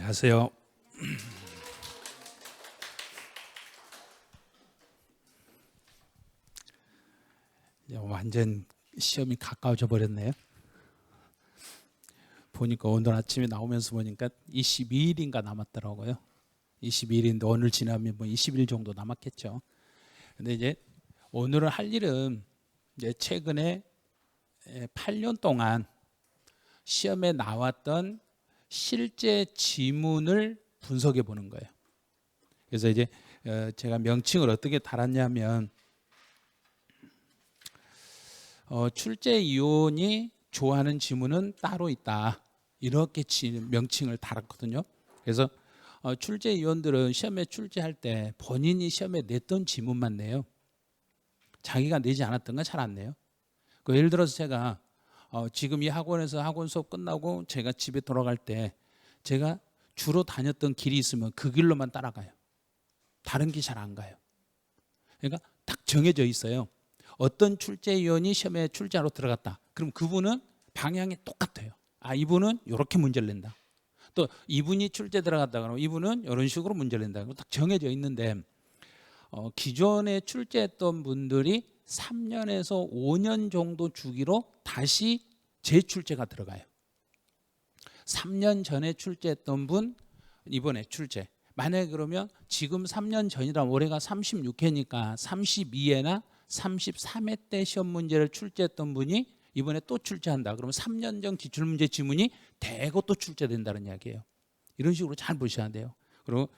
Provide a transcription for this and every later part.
안녕하세요. 완전 시험이 가까워져 버렸네요. 보니까 오늘 아침에 나오면서 보니까 22일인가 남았더라고요. 22일인데 오늘 지나면 뭐 20일 정도 남았겠죠. 근데 이제 오늘은 할 일은 이제 최근에 8년 동안 시험에 나왔던 실제 지문을 분석해 보는 거예요. 그래서 이제 제가 명칭을 어떻게 달았냐면 출제 위원이 좋아하는 지문은 따로 있다, 이렇게 명칭을 달았거든요. 그래서 출제 위원들은 시험에 출제할 때 본인이 시험에 냈던 지문만 내요. 자기가 내지 않았던 건 잘 안 내요. 예를 들어서 제가 지금 이 학원에서 학원 수업 끝나고 제가 집에 돌아갈 때 제가 주로 다녔던 길이 있으면 그 길로만 따라가요. 다른 길 잘 안 가요. 그러니까 딱 정해져 있어요. 어떤 출제위원이 시험에 출제하러 들어갔다, 그럼 그분은 방향이 똑같아요. 이분은 이렇게 문제를 낸다. 또 이분이 출제 들어갔다 그러면 이분은 이런 식으로 문제를 낸다. 딱 정해져 있는데 기존에 출제했던 분들이 3년에서 5년 정도 주기로 다시 재출제가 들어가요. 3년 전에 출제했던 분 이번에 출제. 만약에 그러면 지금 3년 전이라면 올해가 36회니까 32회나 33회 때 시험 문제를 출제했던 분이 이번에 또 출제한다. 그러면 3년 전 기출문제 지문이 대거 또 출제된다는 이야기예요. 이런 식으로 잘 보셔야 돼요. 그리고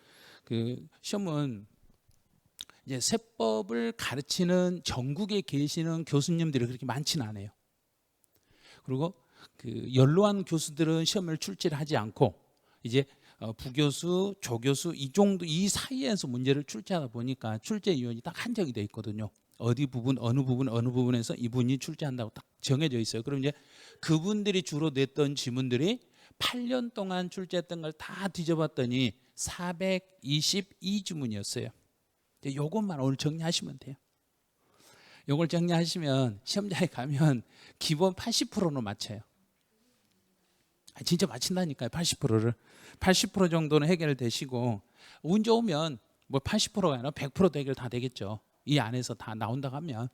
그 시험은 이제 세법을 가르치는 전국에 계시는 교수님들이 그렇게 많지는 않아요. 그리고 그 연로한 교수들은 시험을 출제를 하지 않고 이제 부교수, 조교수 이 정도 이 사이에서 문제를 출제하다 보니까 출제위원이 딱 한정이 돼 있거든요. 어디 부분, 어느 부분에서 이분이 출제한다고 딱 정해져 있어요. 그럼 이제 그분들이 주로 냈던 지문들이 8년 동안 출제했던 걸 다 뒤져봤더니 422지문이었어요. 요것만 오늘 정리하시면 돼요. 요걸 정리하시면 시험장에 가면 기본 80%는 맞춰요. 진짜 맞힌다니까요. 80%를 80% 정도는 해결되시고 운 좋으면 뭐 80%가 아니라 100%도 해결 다 되겠죠. 이 안에서 다 나온다고 하면.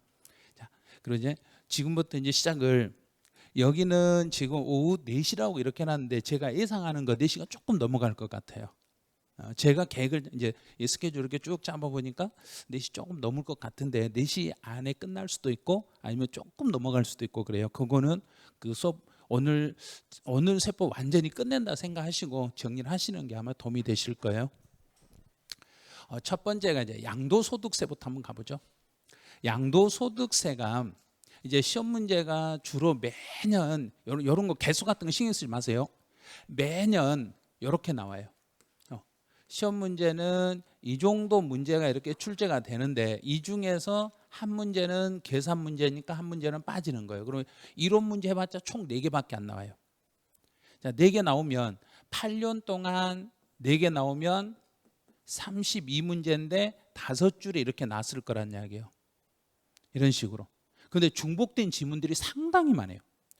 자, 그리고 이제 지금부터 이제 시작을, 여기는 지금 오후 4시라고 이렇게 해놨는데 제가 예상하는 거 4시가 조금 넘어갈 것 같아요. 제가 계획을 이제 스케줄 이렇게 쭉 잡아보니까 4시 조금 넘을 것 같은데 4시 안에 끝날 수도 있고 아니면 조금 넘어갈 수도 있고 그래요. 그거는 그 수업 오늘 세법 완전히 끝낸다 생각하시고 정리를 하시는 게 아마 도움이 되실 거예요. 첫 번째가 이제 양도소득세부터 한번 가보죠. 양도소득세가 이제 시험 문제가 주로 매년 이런 거 개수 같은 거 신경 쓰지 마세요. 매년 이렇게 나와요. 시험 문제는 이 정도 문제가 이렇게 출제가 되는데 이 중에서 한 문제는 계산 문제니까 한 문제는 빠지는 거예요. 그러면 이론 문제 해봤자 총 4개밖에 안 나와요. 자, 4개 나오면 8년 동안 4개 나오면 32문제인데 5줄에 이렇게 났을 거란 이야기예요. 이런 식으로. 근데 중복된 지문들이 상당히 많아요.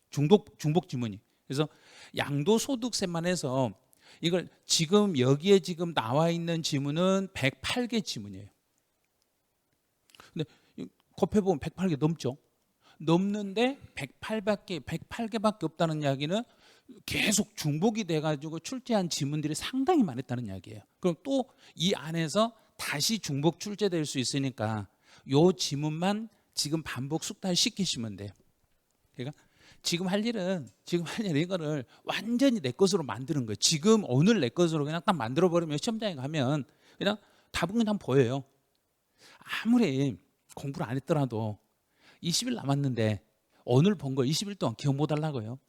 중복 지문이. 그래서 양도소득세만 해서 이걸 지금 여기에 지금 나와 있는 지문은 108개 지문이에요. 근데 곱해보면 108개 넘죠. 넘는데 108개밖에 없다는 이야기는 계속 중복이 돼가지고 출제한 지문들이 상당히 많았다는 이야기예요. 그럼 또 이 안에서 다시 중복 출제될 수 있으니까 요 지문만 지금 반복 숙달 시키시면 돼요. 그러니까 지금 할 일은 이거를 완전히 내 것으로 만드는 거예요. 지금 오늘 내 것으로 그냥 딱 만들어 버리면 시험장에 가면 그냥 답은 그냥 보여요. 아무리 공부를 안 했더라도 20일 남았는데 오늘 본 거 20일 동안 기억 못 하려고요.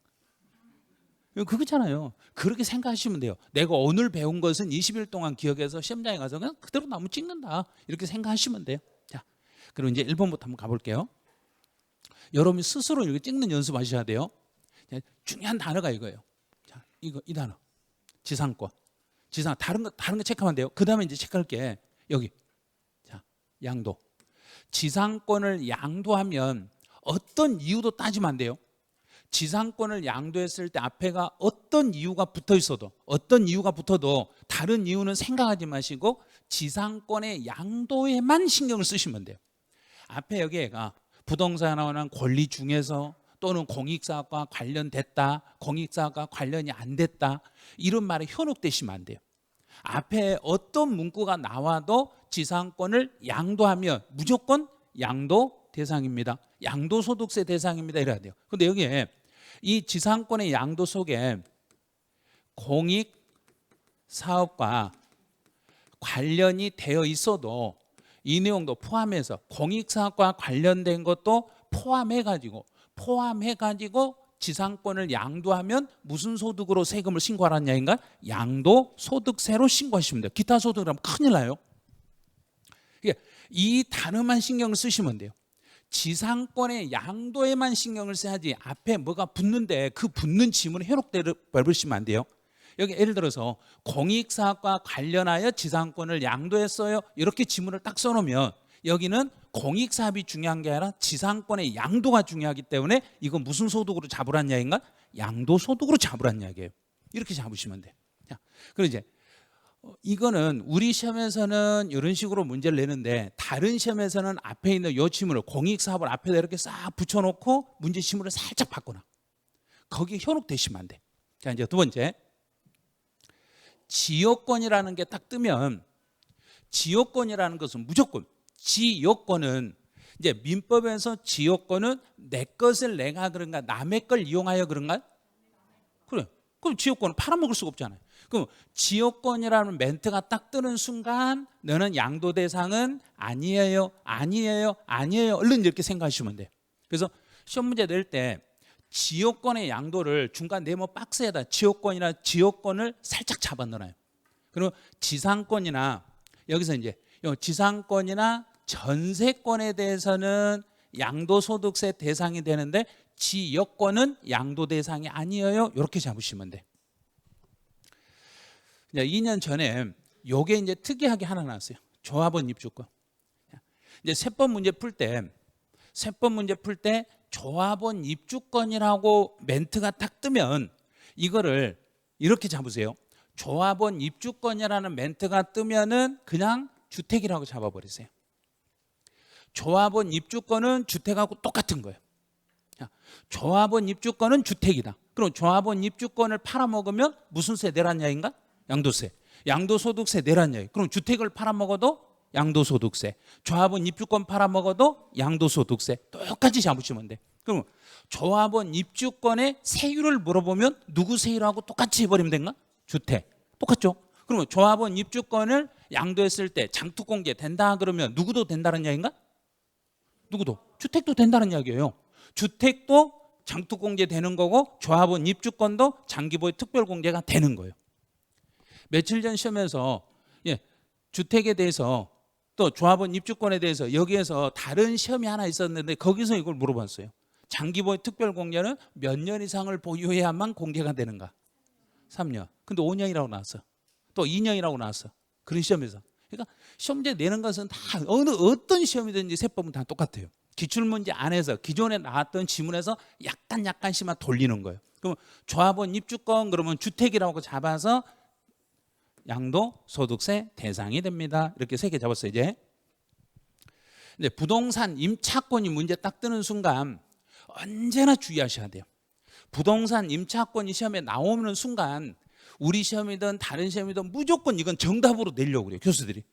그거잖아요. 그렇게 생각하시면 돼요. 내가 오늘 배운 것은 20일 동안 기억해서 시험장에 가서 그냥 그대로 나무 찍는다, 이렇게 생각하시면 돼요. 자, 그럼 이제 1번부터 한번 가볼게요. 여러분이 스스로 이렇게 찍는 연습하셔야 돼요. 중요한 단어가 이거예요. 자, 이 단어. 지상권. 다른 거 체크하면 돼요. 그 다음에 이제 체크할 게 여기. 자, 양도. 지상권을 양도하면 어떤 이유도 따지면 안 돼요. 지상권을 양도했을 때 앞에가 어떤 이유가 붙어 있어도, 어떤 이유가 붙어도 다른 이유는 생각하지 마시고 지상권의 양도에만 신경을 쓰시면 돼요. 앞에 여기가 부동산에 관한 권리 중에서 또는 공익사업과 관련됐다, 공익사업과 관련이 안 됐다, 이런 말에 현혹되시면 안 돼요. 앞에 어떤 문구가 나와도 지상권을 양도하면 무조건 양도 대상입니다, 양도소득세 대상입니다 이래야 돼요. 근데 여기에 이 지상권의 양도 속에 공익사업과 관련이 되어 있어도 이 내용도 포함해서 공익사업과 관련된 것도 포함해가지고 지상권을 양도하면 무슨 소득으로 세금을 신고하라는 이야기인가? 양도소득세로 신고하시면 돼요. 기타 소득이라면 큰일 나요. 이 단어만 신경을 쓰시면 돼요. 지상권의 양도에만 신경을 써야지 앞에 뭐가 붙는데 그 붙는 지문에 현혹되어 버리시면 안 돼요. 여기 예를 들어서 공익사업과 관련하여 지상권을 양도했어요, 이렇게 지문을 딱 써놓으면 여기는 공익사업이 중요한 게 아니라 지상권의 양도가 중요하기 때문에 이거 무슨 소득으로 잡으란 이야기인가? 양도소득으로 잡으란 이야기예요. 이렇게 잡으시면 돼요. 그리고 이제 이거는 우리 시험에서는 이런 식으로 문제를 내는데 다른 시험에서는 앞에 있는 이 지문을 공익사업을 앞에다 이렇게 싹 붙여놓고 문제 지문을 살짝 바꿔놔. 거기에 현혹되시면 안 돼. 자, 이제 두 번째, 지역권이라는 게 딱 뜨면, 지역권이라는 것은 무조건, 지역권은 이제 민법에서 지역권은 내 것을 내가 그런가 남의 걸 이용하여 그런가? 그래. 그럼 지역권은 팔아먹을 수가 없잖아요. 그럼 지역권이라는 멘트가 딱 뜨는 순간 너는 양도 대상은 아니에요, 아니에요, 아니에요, 얼른 이렇게 생각하시면 돼요. 그래서 시험 문제 낼 때 지역권의 양도를 중간 네모 박스에다 지역권을 살짝 잡아 넣어요. 그리고 지상권이나 여기서 이제 지상권이나 전세권에 대해서는 양도소득세 대상이 되는데 지역권은 양도 대상이 아니에요, 이렇게 잡으시면 돼. 2년 전에 요게 이제 특이하게 하나 나왔어요. 조합원 입주권. 이제 세법 문제 풀 때 조합원 입주권이라고 멘트가 딱 뜨면 이거를 이렇게 잡으세요. 조합원 입주권이라는 멘트가 뜨면은 그냥 주택이라고 잡아버리세요. 조합원 입주권은 주택하고 똑같은 거예요. 조합원 입주권은 주택이다. 그럼 조합원 입주권을 팔아먹으면 무슨 세 내란 이야기인가? 양도세. 양도소득세 내란 이야기. 그럼 주택을 팔아먹어도 양도소득세, 조합원 입주권 팔아먹어도 양도소득세, 똑같이 잡으시면 돼. 그럼 조합원 입주권의 세율을 물어보면 누구 세율하고 똑같이 해버리면 된가? 주택. 똑같죠? 그러면 조합원 입주권을 양도했을 때 장투공개 된다 그러면 누구도 된다는 이야기인가? 누구도. 주택도 된다는 이야기예요. 주택도 장투공개 되는 거고 조합원 입주권도 장기보유 특별공개가 되는 거예요. 며칠 전 시험에서 주택에 대해서 또 조합원 입주권에 대해서 여기에서 다른 시험이 하나 있었는데 거기서 이걸 물어봤어요. 장기보유 특별공개는 몇 년 이상을 보유해야만 공개가 되는가? 3년. 근데 5년이라고 나왔어. 또 2년이라고 나왔어. 그런 시험에서. 그러니까 시험제 내는 것은 다 어떤 시험이든지 세법은 다 똑같아요. 기출문제 안에서 기존에 나왔던 지문에서 약간씩만 돌리는 거예요. 그럼 조합원 입주권 그러면 주택이라고 잡아서 양도소득세 대상이 됩니다. 이렇게 3개 잡았어요. 이제 근데 부동산 임차권이 문제 딱 뜨는 순간 언제나 주의하셔야 돼요. 부동산 임차권이 시험에 나오는 순간 우리 시험이든 다른 시험이든 무조건 이건 정답으로 내려고 그래요. 교수들이.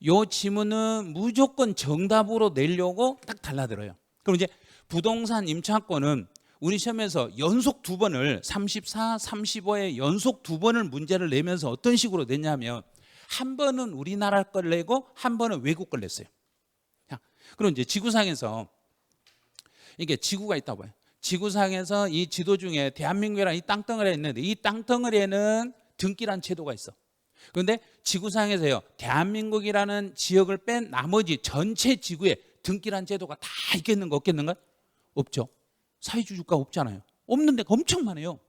요 지문은 무조건 정답으로 내려고 딱 달라들어요. 그럼 이제 부동산 임차권은 우리 시험에서 연속 2번을 34, 35에 연속 2번을 문제를 내면서 어떤 식으로 냈냐면 한 번은 우리나라 걸 내고 한 번은 외국 걸 냈어요. 자, 그럼 이제 지구상에서 이게 지구가 있다고 봐요. 지구상에서 이 지도 중에 대한민국이라는 이 땅덩어리가 있는데 이 땅덩어리에는 등기란 제도가 있어. 그런데 지구상에서요 대한민국이라는 지역을 뺀 나머지 전체 지구에 등기란 제도가 다 있겠는가 없겠는가? 없죠. 사회주의국가 없잖아요. 없는 데가 엄청 많아요.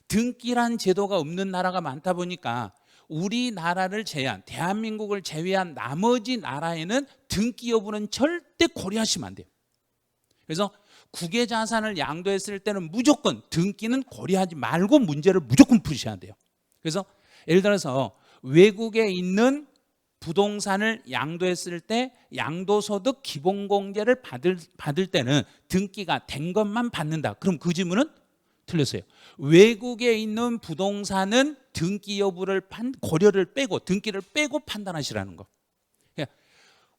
등기란 제도가 없는 나라가 많다 보니까 우리나라를 제외한 대한민국을 제외한 나머지 나라에는 등기 여부는 절대 고려하시면 안 돼요. 그래서 국외 자산을 양도했을 때는 무조건 등기는 고려하지 말고 문제를 무조건 푸셔야 돼요. 그래서 예를 들어서 외국에 있는 부동산을 양도했을 때 양도소득 기본공제를 받을 때는 등기가 된 것만 받는다. 그럼 그 질문은 틀렸어요. 외국에 있는 부동산은 등기 여부를 고려를 빼고 등기를 빼고 판단하시라는 거.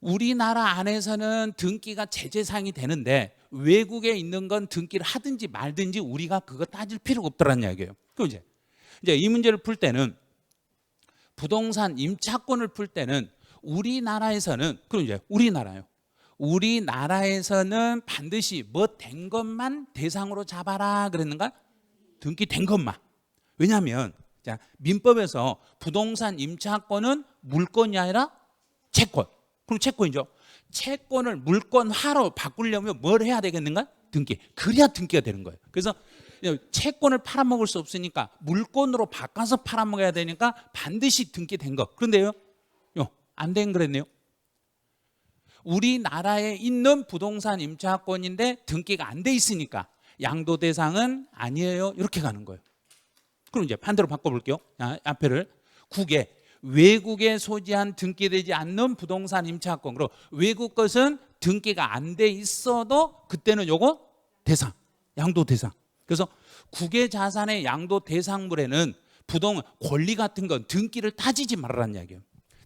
우리나라 안에서는 등기가 제재사항이 되는데 외국에 있는 건 등기를 하든지 말든지 우리가 그거 따질 필요가 없더라는 이야기예요. 그럼 이제 이 문제를 풀 때는 부동산 임차권을 풀 때는 우리나라에서는 그럼 이제 우리나라에서는 반드시 뭐 된 것만 대상으로 잡아라 그랬는가? 등기 된 것만. 왜냐하면 자, 민법에서 부동산 임차권은 물건이 아니라 채권. 그럼 채권이죠. 채권을 물건화로 바꾸려면 뭘 해야 되겠는가? 등기. 그래야 등기가 되는 거예요. 그래서 채권을 팔아먹을 수 없으니까 물건으로 바꿔서 팔아먹어야 되니까 반드시 등기된 거. 그런데요, 안 된 그랬네요. 우리나라에 있는 부동산 임차권인데 등기가 안 돼 있으니까 양도 대상은 아니에요. 이렇게 가는 거예요. 그럼 이제 반대로 바꿔볼게요. 앞에를 국에 외국에 소지한 등기되지 않는 부동산 임차권. 그리고 외국 것은 등기가 안 돼 있어도 그때는 요거 대상, 양도 대상. 그래서 국외 자산의 양도 대상물에는 부동 권리 같은 건 등기를 따지지 말라는 이야기예요.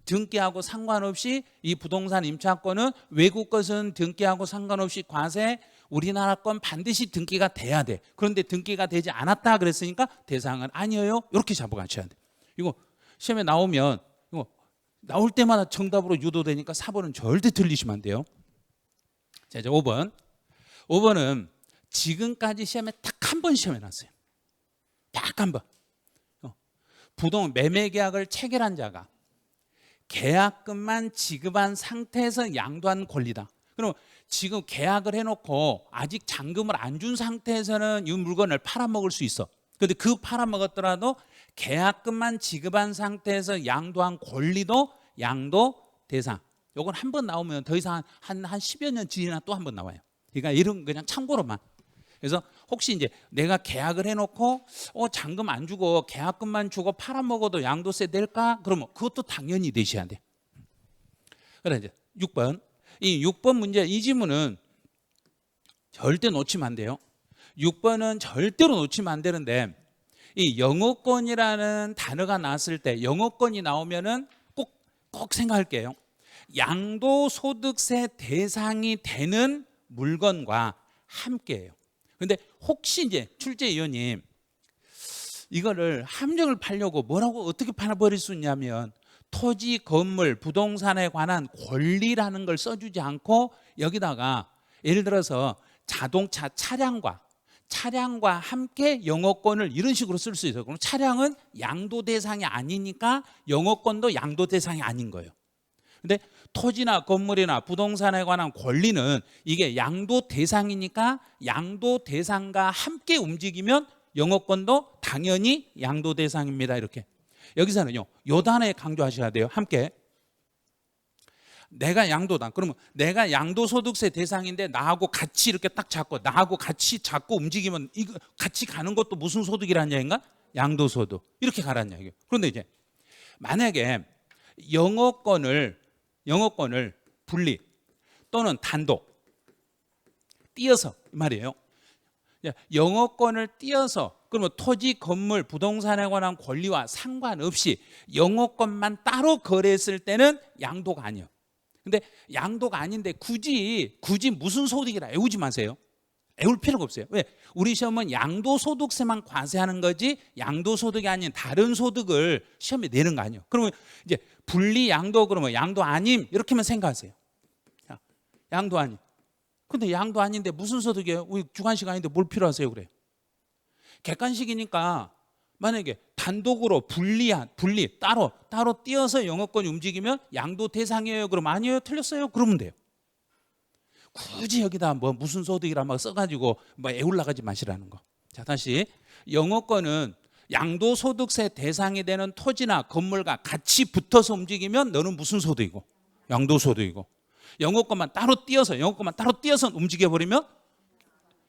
등기하고 상관없이 이 부동산 임차권은 외국 것은 등기하고 상관없이 과세, 우리나라 건 반드시 등기가 돼야 돼. 그런데 등기가 되지 않았다 그랬으니까 대상은 아니에요. 이렇게 잡아가셔야 돼. 이거 시험에 나오면 이거 나올 때마다 정답으로 유도되니까 4번은 절대 틀리시면 안 돼요. 자, 이제 5번. 5번은 지금까지 시험에 딱 한 번 시험에 났어요. 딱 한 번. 부동 매매 계약을 체결한 자가 계약금만 지급한 상태에서 양도한 권리다. 그럼 지금 계약을 해놓고 아직 잔금을 안 준 상태에서는 이 물건을 팔아먹을 수 있어. 그런데 그 팔아먹었더라도 계약금만 지급한 상태에서 양도한 권리도 양도 대상. 요건 한 번 나오면 더 이상 한 10여 년 지나 또 한 번 나와요. 그러니까 이런 그냥 참고로만. 그래서 혹시 이제 내가 계약을 해놓고 잔금 안 주고 계약금만 주고 팔아먹어도 양도세 낼까? 그러면 그것도 당연히 내셔야 돼. 그래 이제 6번. 이 6번 문제 이 지문은 절대 놓치면 안 돼요. 6번은 절대로 놓치면 안 되는데 이 영어권이라는 단어가 나왔을 때 영어권이 나오면은 꼭 생각할게요. 양도소득세 대상이 되는 물건과 함께해요. 근데 혹시 이제 출제위원님 이거를 함정을 팔려고 뭐라고 어떻게 팔아버릴 수 있냐면 토지, 건물, 부동산에 관한 권리라는 걸 써주지 않고 여기다가 예를 들어서 자동차 차량과 함께 영어권을 이런 식으로 쓸 수 있어요. 그럼 차량은 양도 대상이 아니니까 영어권도 양도 대상이 아닌 거예요. 근데 토지나 건물이나 부동산에 관한 권리는 이게 양도 대상이니까 양도 대상과 함께 움직이면 영어권도 당연히 양도 대상입니다. 이렇게. 여기서는요. 요 단어에 강조하셔야 돼요. 함께. 내가 양도다. 그러면 내가 양도소득세 대상인데 나하고 같이 이렇게 딱 잡고 나하고 같이 잡고 움직이면 이거 같이 가는 것도 무슨 소득이라는 얘기인가? 양도소득. 이렇게 가라는 얘기예요. 그런데 이제 만약에 영어권을 분리 또는 단독 띄어서 말이에요. 영어권을 띄어서 그러면 토지, 건물, 부동산에 관한 권리와 상관없이 영어권만 따로 거래했을 때는 양도가 아니에요. 근데 양도가 아닌데 굳이 무슨 소득이라 애우지 마세요. 애울 필요가 없어요. 왜? 우리 시험은 양도소득세만 과세하는 거지 양도소득이 아닌 다른 소득을 시험에 내는 거 아니에요. 그러면 이제 분리 양도 그러면 양도 아님 이렇게만 생각하세요. 양도 아님. 근데 양도 아닌데 무슨 소득이에요? 우리 주관식 아닌데 뭘 필요하세요? 그래. 객관식이니까 만약에 단독으로 분리 따로 띄어서 영어권이 움직이면 양도 대상이에요. 그러면 아니에요. 틀렸어요. 그러면 돼요. 굳이 여기다 뭐 무슨 소득이라 막 써가지고 뭐 애올라가지 마시라는 거. 자, 다시 영어권은 양도소득세 대상이 되는 토지나 건물과 같이 붙어서 움직이면 너는 무슨 소득이고? 양도소득이고. 영어권만 따로 띄어서 움직여버리면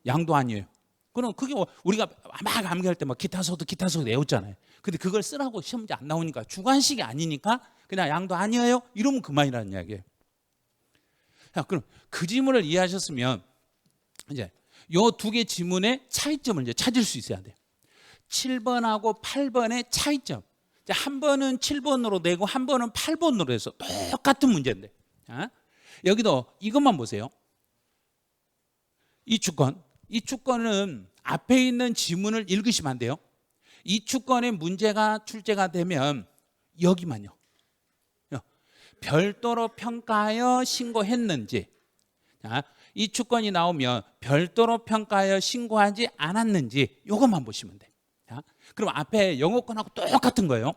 양도 아니에요. 그럼 그게 우리가 막 암기할 때 막 기타소득 외웠잖아요. 근데 그걸 쓰라고 시험 문제 안 나오니까 주관식이 아니니까 그냥 양도 아니에요 이러면 그만이라는 이야기예요. 자, 그럼 그 지문을 이해하셨으면 이제 요 두 개 지문의 차이점을 이제 찾을 수 있어야 돼요. 7번하고 8번의 차이점. 한 번은 7번으로 내고 한 번은 8번으로 해서 똑같은 문제인데, 여기도 이것만 보세요. 이 주권은 앞에 있는 지문을 읽으시면 안 돼요. 이 주권의 문제가 출제가 되면 여기만요. 별도로 평가하여 신고했는지, 이 주권이 나오면 별도로 평가하여 신고하지 않았는지 이것만 보시면 돼요. 그럼 앞에 영어권하고 똑같은 거예요.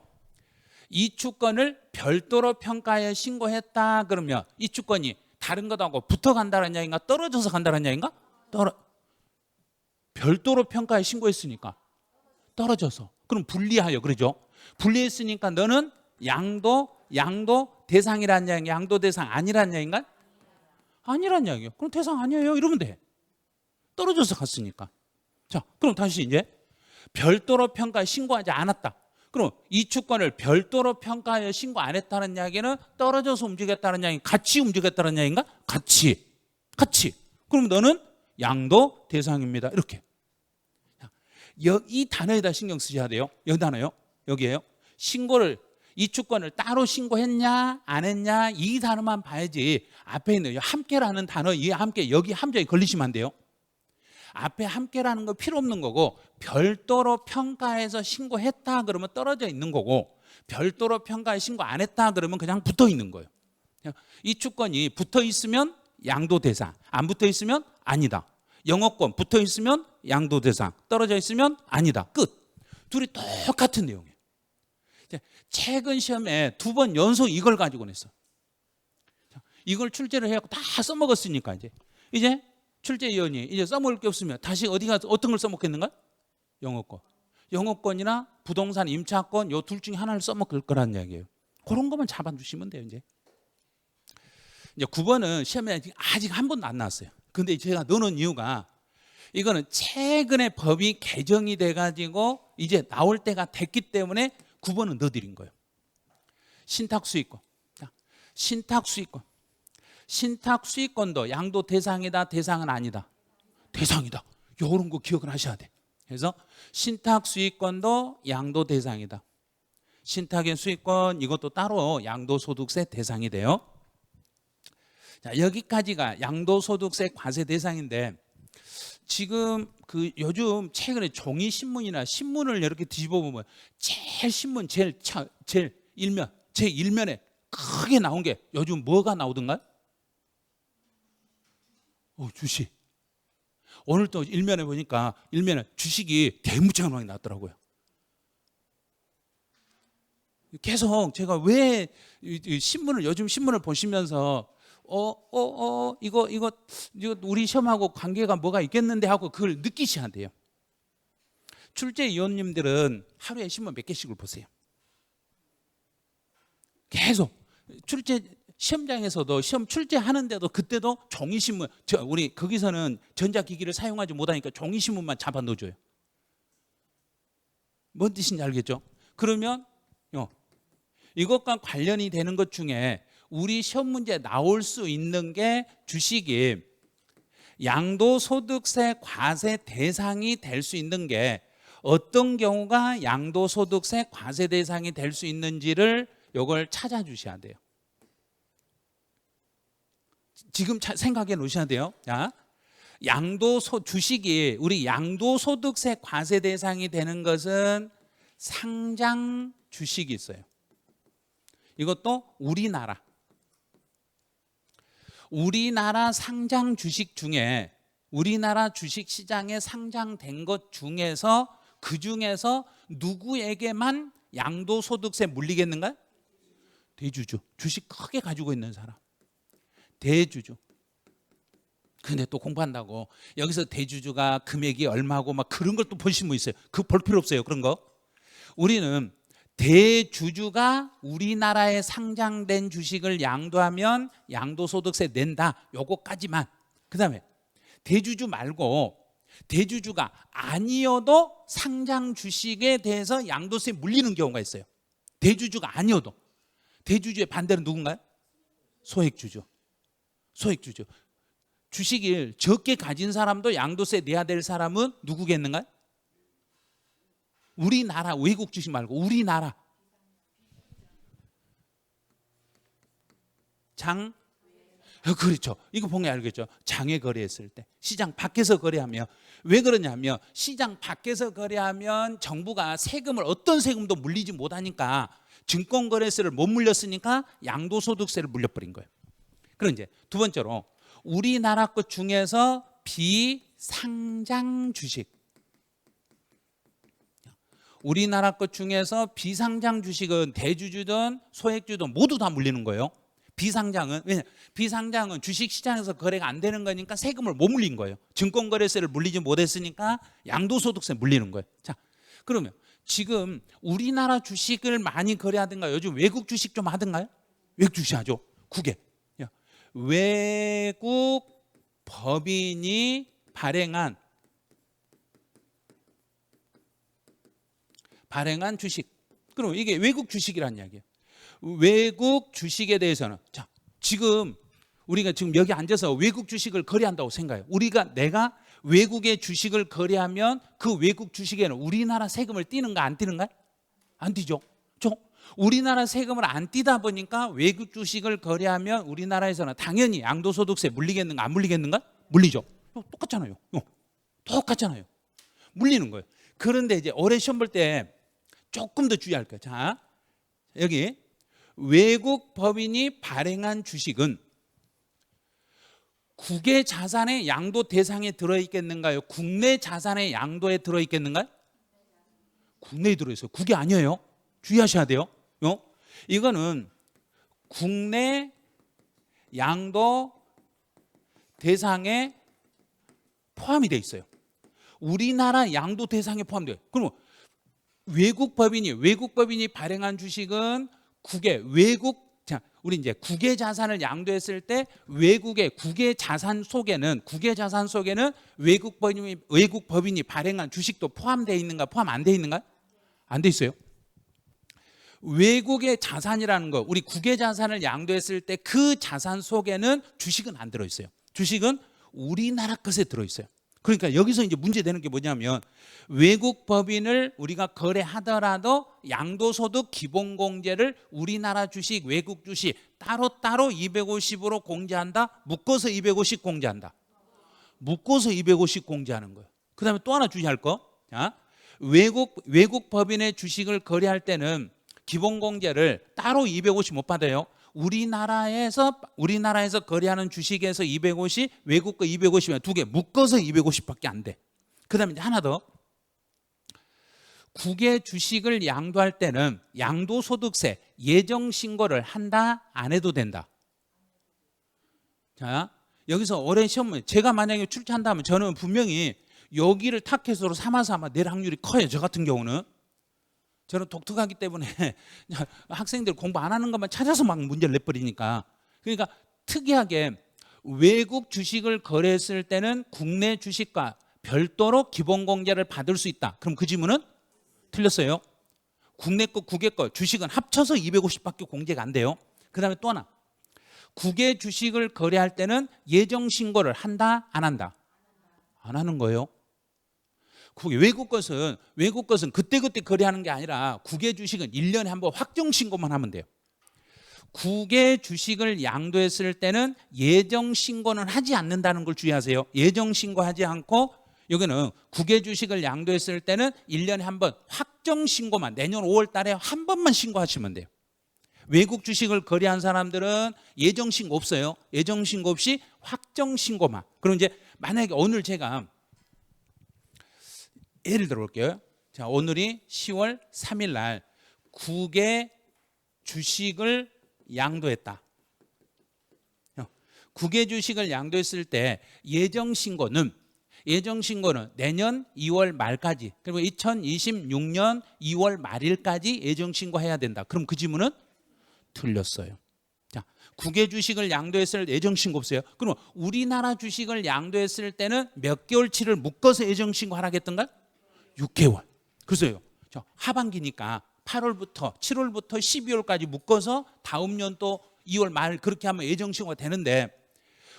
이 주권을 별도로 평가하여 신고했다 그러면 이 주권이 다른 것하고 붙어간다는 이야기인가 떨어져서 간다는 이야기인가? 별도로 평가하여 신고했으니까 떨어져서. 그럼 분리하여, 그러죠? 분리했으니까 너는 양도 대상이라는 이야기, 양도 대상 아니라는 이야기인가? 아니라는 이야기예요. 그럼 대상 아니에요 이러면 돼. 떨어져서 갔으니까. 자, 그럼 다시 이제 별도로 평가하여 신고하지 않았다. 그럼 이 주권을 별도로 평가하여 신고 안 했다는 이야기는 떨어져서 움직였다는 이야기, 같이 움직였다는 이야기인가? 같이. 그럼 너는 양도 대상입니다. 이렇게. 이 단어에다 신경 쓰셔야 돼요. 이 단어요. 여기에요. 신고를, 이 주권을 따로 신고했냐 안 했냐 이 단어만 봐야지 앞에 있는 함께라는 단어, 이 함께 여기 함정에 걸리시면 안 돼요. 앞에 함께라는 거 필요 없는 거고, 별도로 평가해서 신고했다 그러면 떨어져 있는 거고, 별도로 평가해 신고 안 했다 그러면 그냥 붙어 있는 거예요. 이 주권이 붙어 있으면 양도 대상, 안 붙어 있으면 아니다. 영어권 붙어 있으면 양도 대상, 떨어져 있으면 아니다. 끝. 둘이 똑같은 내용이에요. 최근 시험에 2번 연속 이걸 가지고 냈어. 이걸 출제를 해갖고 다 써먹었으니까 이제 출제위원이 이제 써먹을 게 없으면 다시 어디 가서 어떤 걸 써먹겠는가? 영어권이나 부동산 임차권 요 둘 중에 하나를 써먹을 거라는 이야기예요. 그런 것만 잡아주시면 돼요. 이제 9번은 시험에 아직 한 번도 안 나왔어요. 근데 제가 넣어놓은 이유가 이거는 최근에 법이 개정이 돼가지고 이제 나올 때가 됐기 때문에 9번은 넣어드린 거예요. 신탁수익권. 신탁수익권도 양도 대상이다, 대상은 아니다? 대상이다. 이런 거 기억을 하셔야 돼. 그래서 신탁수익권도 양도 대상이다. 신탁의 수익권 이것도 따로 양도소득세 대상이 돼요. 자, 여기까지가 양도소득세 과세 대상인데, 지금 요즘 최근에 종이 신문이나 신문을 이렇게 뒤집어 보면 제일 일면에 크게 나온 게 요즘 뭐가 나오던가요? 주식. 오늘 또 일면에 보니까 일면에 주식이 대무장하게 나왔더라고요. 계속 제가 왜 요즘 신문을 보시면서 이거 우리 시험하고 관계가 뭐가 있겠는데 하고 그걸 느끼셔야 돼요. 출제위원님들은 하루에 신문 몇 개씩을 보세요. 계속 시험장에서도 시험 출제하는데도 그때도 종이신문, 우리 거기서는 전자기기를 사용하지 못하니까 종이신문만 잡아 넣어줘요. 뭔 뜻인지 알겠죠? 그러면 이것과 관련이 되는 것 중에 우리 시험 문제에 나올 수 있는 게 주식이 양도소득세 과세 대상이 될 수 있는 게 어떤 경우가 양도소득세 과세 대상이 될 수 있는지를 이걸 찾아주셔야 돼요. 지금 생각해 놓으셔야 돼요. 자, 주식이 우리 양도소득세 과세 대상이 되는 것은 상장 주식이 있어요. 이것도 우리나라 상장 주식 중에 우리나라 주식 시장에 상장된 것 중에서 그 중에서 누구에게만 양도소득세 물리겠는가? 대주주. 주식 크게 가지고 있는 사람. 대주주. 근데 또 공부한다고 여기서 대주주가 금액이 얼마고 막 그런 걸 또 보시면 있어요. 그거 볼 필요 없어요. 그런 거. 우리는 대주주가 우리나라에 상장된 주식을 양도하면 양도소득세 낸다. 요거까지만. 그 다음에 대주주 말고 대주주가 아니어도 상장 주식에 대해서 양도세 물리는 경우가 있어요. 대주주가 아니어도. 대주주의 반대는 누군가요? 소액주주. 소액주주. 주식을 적게 가진 사람도 양도세 내야 될 사람은 누구겠는가요? 우리나라, 외국 주식 말고 우리나라. 그렇죠. 이거 보면 알겠죠. 장외 거래했을 때, 시장 밖에서 거래하면. 왜 그러냐면 시장 밖에서 거래하면 정부가 세금을 어떤 세금도 물리지 못하니까 증권거래세를 못 물렸으니까 양도소득세를 물려버린 거예요. 그럼 이제 두 번째로 우리나라 것 중에서 비상장 주식. 우리나라 것 중에서 비상장 주식은 대주주든 소액주든 모두 다 물리는 거예요. 비상장은, 왜냐? 비상장은 주식시장에서 거래가 안 되는 거니까 세금을 못 물린 거예요. 증권거래세를 물리지 못했으니까 양도소득세 물리는 거예요. 자, 그러면 지금 우리나라 주식을 많이 거래하든가 요즘 외국 주식 좀 하든가요? 외국 주식 하죠. 국외. 외국 법인이 발행한 주식. 그럼 이게 외국 주식이란 이야기예요. 외국 주식에 대해서는, 자, 지금 우리가 지금 여기 앉아서 외국 주식을 거래한다고 생각해요. 내가 외국의 주식을 거래하면 그 외국 주식에는 우리나라 세금을 띄는가 안 띄는가? 안 띄죠. 우리나라 세금을 안 띄다 보니까 외국 주식을 거래하면 우리나라에서는 당연히 양도소득세 물리겠는가 안 물리겠는가? 물리죠. 똑같잖아요. 똑같잖아요. 물리는 거예요. 그런데 이제 올해 시험 볼 때 조금 더 주의할 거예요. 자, 여기 외국 법인이 발행한 주식은 국외 자산의 양도 대상에 들어있겠는가요? 국내 자산의 양도에 들어있겠는가요? 국내에 들어있어요. 국외 아니에요. 주의하셔야 돼요. 이거는 국내 양도 대상에 포함이 돼 있어요. 우리나라 양도 대상에 포함돼요. 그럼 외국 법인이 발행한 주식은 자, 우리 이제 국외 자산을 양도했을 때 외국의 국외 자산 속에는 외국 법인이 발행한 주식도 포함되어 있는가, 포함 안 돼 있는가? 안 돼 있어요. 외국의 자산이라는 거, 우리 국외 자산을 양도했을 때 그 자산 속에는 주식은 안 들어 있어요. 주식은 우리나라 것에 들어 있어요. 그러니까 여기서 이제 문제되는 게 뭐냐면 외국 법인을 우리가 거래하더라도 양도소득 기본공제를 우리나라 주식, 외국 주식 따로따로 250으로 공제한다. 묶어서 250 공제한다. 묶어서 250 공제하는 거예요. 그 다음에 또 하나 주의할 거. 자, 외국 법인의 주식을 거래할 때는 기본공제를 따로 250 못 받아요. 우리나라에서 거래하는 주식에서 250, 외국 거 250이면 두 개 묶어서 250밖에 안 돼. 그다음에 이제 하나 더. 국외 주식을 양도할 때는 양도소득세 예정 신고를 한다, 안 해도 된다. 자, 여기서 올해 시험 제가 만약에 출제한다면 저는 분명히 여기를 타켓으로 삼아서 아마 낼 확률이 커요. 저 같은 경우는. 저는 독특하기 때문에 학생들 공부 안 하는 것만 찾아서 막 문제를 내버리니까. 그러니까 특이하게 외국 주식을 거래했을 때는 국내 주식과 별도로 기본공제를 받을 수 있다. 그럼 그 질문은 틀렸어요. 국내 거, 국외 거 주식은 합쳐서 250밖에 공제가 안 돼요. 그 다음에 또 하나. 국외 주식을 거래할 때는 예정 신고를 한다, 안 한다? 안 하는 거예요. 외국 것은 그때그때 거래하는 게 아니라 국외 주식은 1년에 한 번 확정 신고만 하면 돼요. 국외 주식을 양도했을 때는 예정 신고는 하지 않는다는 걸 주의하세요. 예정 신고하지 않고 여기는 국외 주식을 양도했을 때는 1년에 한 번 확정 신고만, 내년 5월 달에 한 번만 신고하시면 돼요. 외국 주식을 거래한 사람들은 예정 신고 없어요. 예정 신고 없이 확정 신고만. 그럼 이제 만약에 오늘 제가 예를 들어 볼게요. 자, 오늘이 10월 3일 날 국외 주식을 양도했다. 국외 주식을 양도했을 때 예정 신고는 내년 2월 말까지, 그리고 2026년 2월 말일까지 예정 신고해야 된다. 그럼 그 질문은 틀렸어요. 자, 국외 주식을 양도했을 때 예정신고 없어요. 그럼 우리나라 주식을 양도했을 때는 몇 개월치를 묶어서 예정신고 하라겠던가? 6개월. 그래서요. 하반기니까 8월부터 7월부터 12월까지 묶어서 다음 연도 2월 말 그렇게 하면 예정신고가 되는데,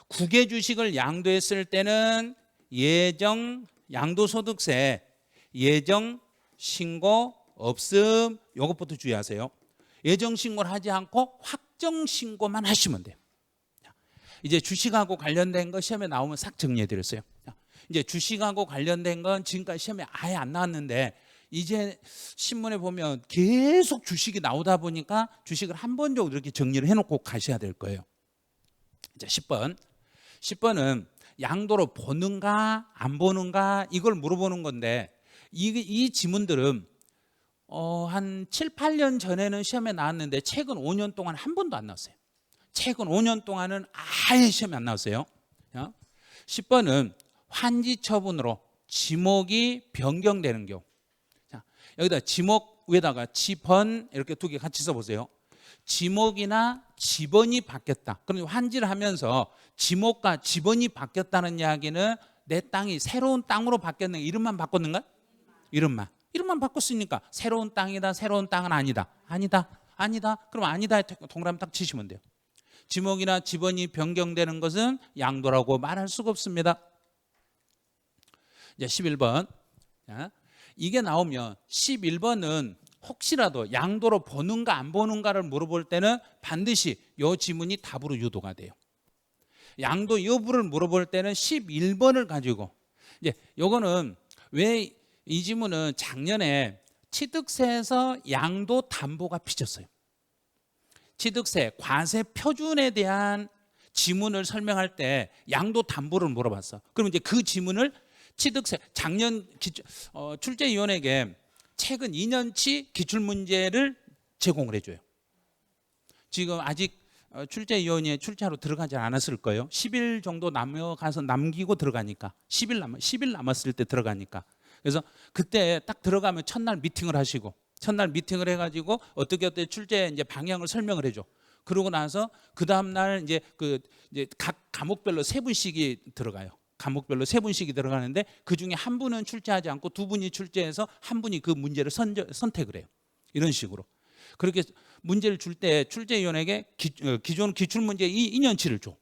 국외 주식을 양도했을 때는 예정 양도소득세 예정 신고 없음, 이것부터 주의하세요. 예정 신고를 하지 않고 확정 신고만 하시면 돼요. 이제 주식하고 관련된 거 시험에 나오면 싹 정리해 드렸어요. 이제 주식하고 관련된 건 지금까지 시험에 아예 안 나왔는데, 이제 신문에 보면 계속 주식이 나오다 보니까 주식을 한 번 정도 이렇게 정리를 해놓고 가셔야 될 거예요. 이제 10번은 양도로 보는가 안 보는가 이걸 물어보는 건데, 이 지문들은 한 7, 8년 전에는 시험에 나왔는데 최근 5년 동안 한 번도 안 나왔어요. 최근 5년 동안은 아예 시험에 안 나왔어요. 10번은 환지 처분으로 지목이 변경되는 경우. 자, 여기다 지목 위에다가 지번 이렇게 두 개 같이 써보세요. 지목이나 지번이 바뀌었다. 그럼 환지를 하면서 지목과 지번이 바뀌었다는 이야기는 내 땅이 새로운 땅으로 바뀌었는가, 이름만 바꿨는가? 이름만 바꿨으니까 새로운 땅이다, 새로운 땅은 아니다. 그럼 아니다 동그라미 딱 치시면 돼요. 지목이나 지번이 변경되는 것은 양도라고 말할 수가 없습니다. 이제 11번. 이게 나오면 11번은 혹시라도 양도로 보는가 안 보는가를 물어볼 때는 반드시 이 지문이 답으로 유도가 돼요. 양도 여부를 물어볼 때는 11번을 가지고, 이제 요거는 왜 이 지문은 작년에 취득세에서 양도 담보가 빚었어요. 취득세 과세 표준에 대한 지문을 설명할 때 양도 담보를 물어봤어. 그럼 이제 그 지문을 취득세 작년 출제위원에게 최근 2년치 기출문제를 제공을 해줘요. 지금 아직 출제위원회 출제하러 들어가지 않았을 거예요. 10일 정도 남아가서 남기고 들어가니까 10일 남았을 때 들어가니까. 그래서 그때 딱 들어가면 첫날 미팅을 하시고, 첫날 미팅을 해가지고 어떻게 출제 이제 방향을 설명을 해줘. 그러고 나서 그 다음 날 이제 이제 각 과목별로 3분씩이 들어가요. 과목별로 3분씩이 들어가는데 그 중에 한 분은 출제하지 않고 2분이 출제해서 한 분이 그 문제를 선택을 해요. 이런 식으로. 그렇게 문제를 줄 때 출제위원에게 기존 기출문제 2년치를 줘.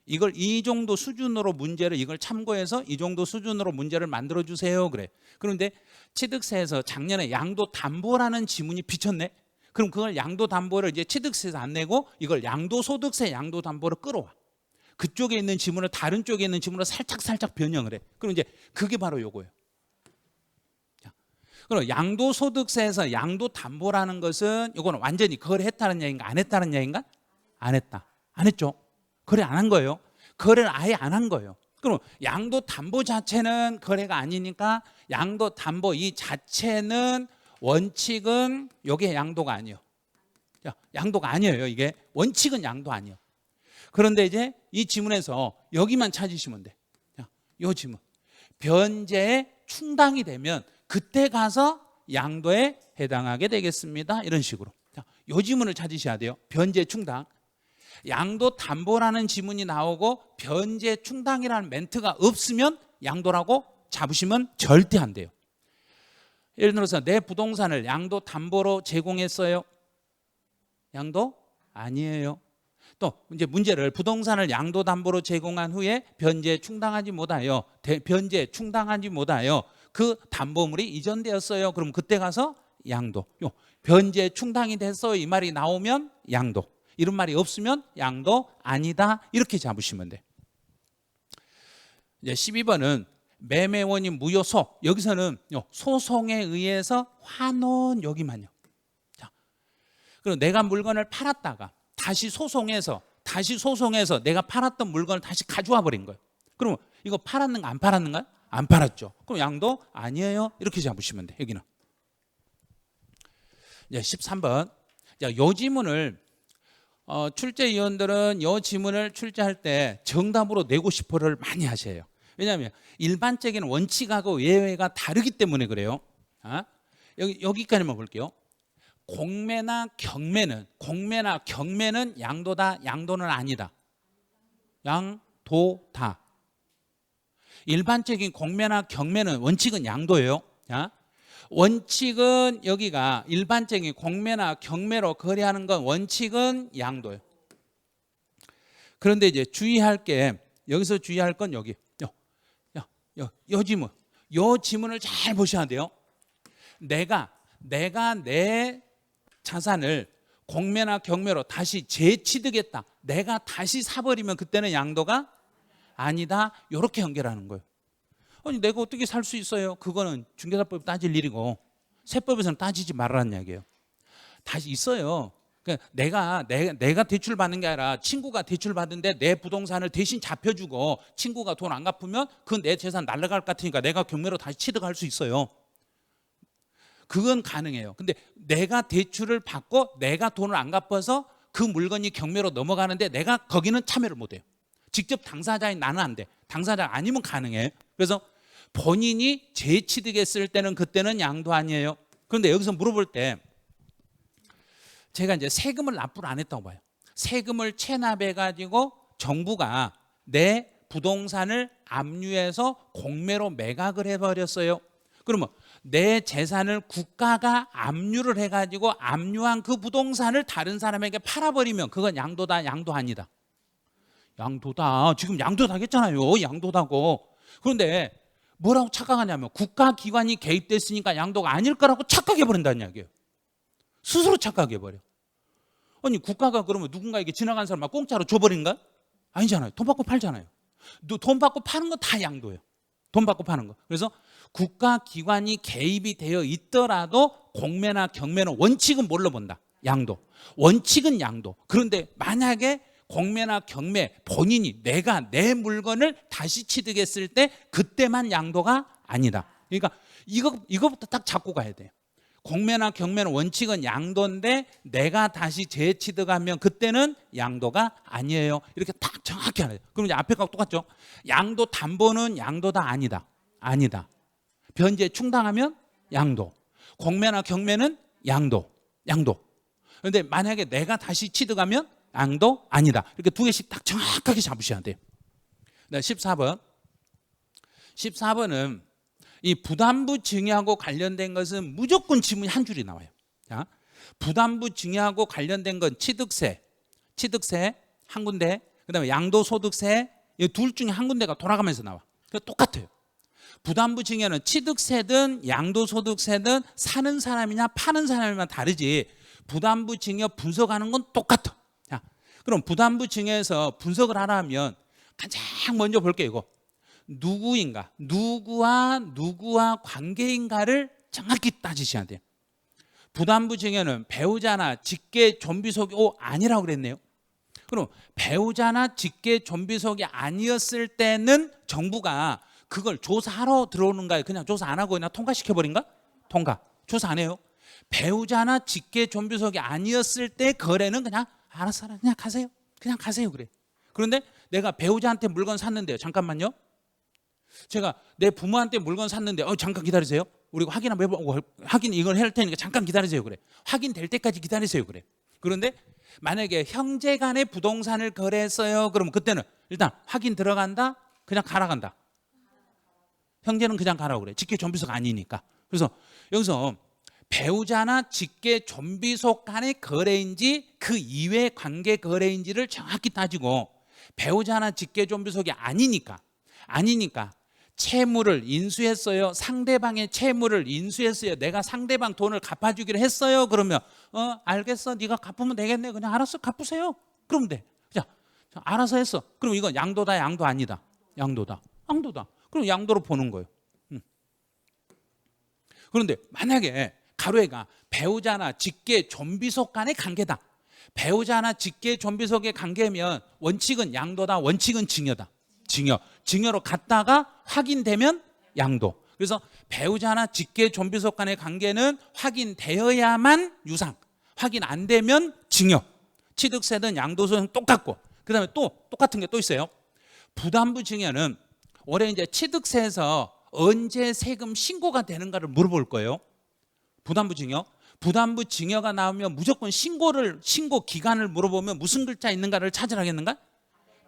이걸 이 정도 수준으로 문제를 이걸 참고해서 이 정도 수준으로 문제를 만들어 주세요. 그래. 그런데 취득세에서 작년에 양도담보라는 지문이 비쳤네. 그럼 그걸 양도담보를 이제 취득세에서 안 내고 이걸 양도소득세 양도담보로 끌어와. 그쪽에 있는 지문을 다른 쪽에 있는 지문으로 살짝 변형을 해. 그럼 이제 그게 바로 요거예요. 그럼 양도소득세에서 양도담보라는 것은 이거는 완전히 거래했다는 얘기인가 안 했다는 얘기인가? 안 했다. 안 했죠. 거래 안 한 거예요. 거래를 아예 안 한 거예요. 그럼 양도담보 자체는 거래가 아니니까 양도담보 이 자체는 원칙은 이게 양도가 아니에요. 양도가 아니에요. 이게 원칙은 양도 아니에요. 그런데 이제 이 지문에서 여기만 찾으시면 돼. 이 지문. 변제에 충당이 되면 그때 가서 양도에 해당하게 되겠습니다. 이런 식으로. 이 지문을 찾으셔야 돼요. 변제 충당. 양도담보라는 지문이 나오고 변제 충당이라는 멘트가 없으면 양도라고 잡으시면 절대 안 돼요. 예를 들어서 내 부동산을 양도담보로 제공했어요. 양도 아니에요. 또 이제 문제를 부동산을 양도담보로 제공한 후에 변제 충당하지 못하여 그 담보물이 이전되었어요. 그럼 그때 가서 양도. 변제 충당이 됐어요. 이 말이 나오면 양도. 이런 말이 없으면 양도 아니다. 이렇게 잡으시면 돼. 이제 12번은 매매원인 무효소. 여기서는 소송에 의해서 환원 여기만요. 자, 그럼 내가 물건을 팔았다가 다시 소송해서 내가 팔았던 물건을 다시 가져와 버린 거예요. 그럼 이거 팔았는가 안 팔았는가? 안 팔았죠. 그럼 양도 아니에요. 이렇게 잡으시면 돼. 여기는. 이제 13번. 자, 요 지문을 출제위원들은 이 지문을 출제할 때 정답으로 내고 싶어를 많이 하셔요. 왜냐하면 일반적인 원칙하고 예외가 다르기 때문에 그래요. 여기까지만 볼게요. 공매나 경매는 양도다, 양도는 아니다. 양도다. 일반적인 공매나 경매는 원칙은 양도예요. 자, 원칙은 여기가 일반적인 공매나 경매로 거래하는 건 원칙은 양도예요. 그런데 이제 주의할 게, 여기서 주의할 건 여기 요 지문, 요 지문을 잘 보셔야 돼요. 내가 내 자산을 공매나 경매로 다시 재취득했다, 내가 다시 사버리면 그때는 양도가 아니다. 이렇게 연결하는 거예요. 아니 내가 어떻게 살 수 있어요? 그거는 중개사법이 따질 일이고 세법에서는 따지지 말라는 이야기예요. 다시 있어요. 그러니까 내가 대출 받는 게 아니라 친구가 대출 받는데 내 부동산을 대신 잡혀주고 친구가 돈 안 갚으면 그 내 재산 날라갈 것 같으니까 내가 경매로 다시 취득할 수 있어요. 그건 가능해요. 근데 내가 대출을 받고 내가 돈을 안 갚아서 그 물건이 경매로 넘어가는데 내가 거기는 참여를 못해요. 직접 당사자인 나는 안 돼. 당사자 아니면 가능해. 그래서 본인이 재취득했을 때는 그때는 양도 아니에요. 그런데 여기서 물어볼 때 제가 이제 세금을 납부를 안 했다고 봐요. 세금을 체납해가지고 정부가 내 부동산을 압류해서 공매로 매각을 해버렸어요. 그러면 내 재산을 국가가 압류를 해가지고 압류한 그 부동산을 다른 사람에게 팔아버리면 그건 양도다, 양도 아니다. 양도다. 지금 양도다 했잖아요. 양도다고. 그런데 뭐라고 착각하냐면 국가기관이 개입됐으니까 양도가 아닐 거라고 착각해버린다는 이야기예요. 스스로 착각해버려. 아니 국가가 그러면 누군가에게 지나간 사람만 공짜로 줘버린가? 아니잖아요. 돈 받고 팔잖아요. 돈 받고 파는 건 다 양도예요. 돈 받고 파는 거. 그래서 국가기관이 개입이 되어 있더라도 공매나 경매는 원칙은 뭘로 본다? 양도. 원칙은 양도. 그런데 만약에 공매나 경매 본인이 내가 내 물건을 다시 취득했을 때 그때만 양도가 아니다. 그러니까 이거부터 딱 잡고 가야 돼요. 공매나 경매는 원칙은 양도인데 내가 다시 재취득하면 그때는 양도가 아니에요. 이렇게 딱 정확히 알아요. 그럼 이제 앞에 거하고 똑같죠? 양도 담보는 양도다 아니다. 아니다. 변제 충당하면 양도. 공매나 경매는 양도. 그런데 만약에 내가 다시 취득하면 양도 아니다. 이렇게 두 개씩 딱 정확하게 잡으셔야 돼요. 14번. 14번은 이 부담부 증여하고 관련된 것은 무조건 지문이 한 줄이 나와요. 자, 부담부 증여하고 관련된 건 취득세 한 군데, 그다음에 양도소득세, 이 둘 중에 한 군데가 돌아가면서 나와. 똑같아요. 부담부 증여는 취득세든 양도소득세든 사는 사람이냐 파는 사람이냐 다르지 부담부 증여 분석하는 건 똑같아. 자, 그럼 부담부 증여에서 분석을 하라면 가장 먼저 볼게요. 이거 누구인가, 누구와 관계인가를 정확히 따지셔야 돼요. 부담부 증여는 배우자나 직계 존비속이 아니라고 그랬네요. 그럼 배우자나 직계 존비속이 아니었을 때는 정부가 그걸 조사하러 들어오는가요? 그냥 조사 안 하고 그냥 통과시켜버린가? 통과. 조사 안 해요. 배우자나 직계 존비속이 아니었을 때 거래는 그냥 알았어, 그냥 가세요. 그냥 가세요 그래. 그런데 내가 배우자한테 물건 샀는데요. 잠깐만요. 제가 내 부모한테 물건 샀는데 잠깐 기다리세요. 우리 확인 한번 해보고 확인 이걸 할 테니까 잠깐 기다리세요 그래. 확인될 때까지 기다리세요 그래. 그런데 만약에 형제 간의 부동산을 거래했어요. 그러면 그때는 일단 확인 들어간다. 그냥 가라 간다. 형제는 그냥 가라고 그래. 직계 존비속 아니니까. 그래서 여기서 배우자나 직계 존비속 간의 거래인지 그 이외의 관계 거래인지를 정확히 따지고 배우자나 직계 존비속이 아니니까 채무를 인수했어요. 상대방의 채무를 인수했어요. 내가 상대방 돈을 갚아주기로 했어요. 그러면 알겠어. 네가 갚으면 되겠네. 그냥 알았어. 갚으세요. 그러면 돼. 자, 알아서 했어. 그럼 이건 양도다 양도 아니다. 양도다. 그럼 양도로 보는 거예요. 그런데 만약에 가로에가 배우자나 직계 존비속 간의 관계다. 배우자나 직계 존비속의 관계면 원칙은 양도다. 원칙은 증여다. 증여로 갔다가 확인되면 양도. 그래서 배우자나 직계 존비속 간의 관계는 확인되어야만 유상, 확인 안 되면 증여. 취득세든 양도세든 똑같고, 그다음에 또 똑같은 게 또 있어요. 부담부 증여는 올해 이제 취득세에서 언제 세금 신고가 되는가를 물어볼 거예요. 부담부 증여. 부담부 증여가 나오면 무조건 신고 기간을 물어보면 무슨 글자 있는가를 찾으라겠는가?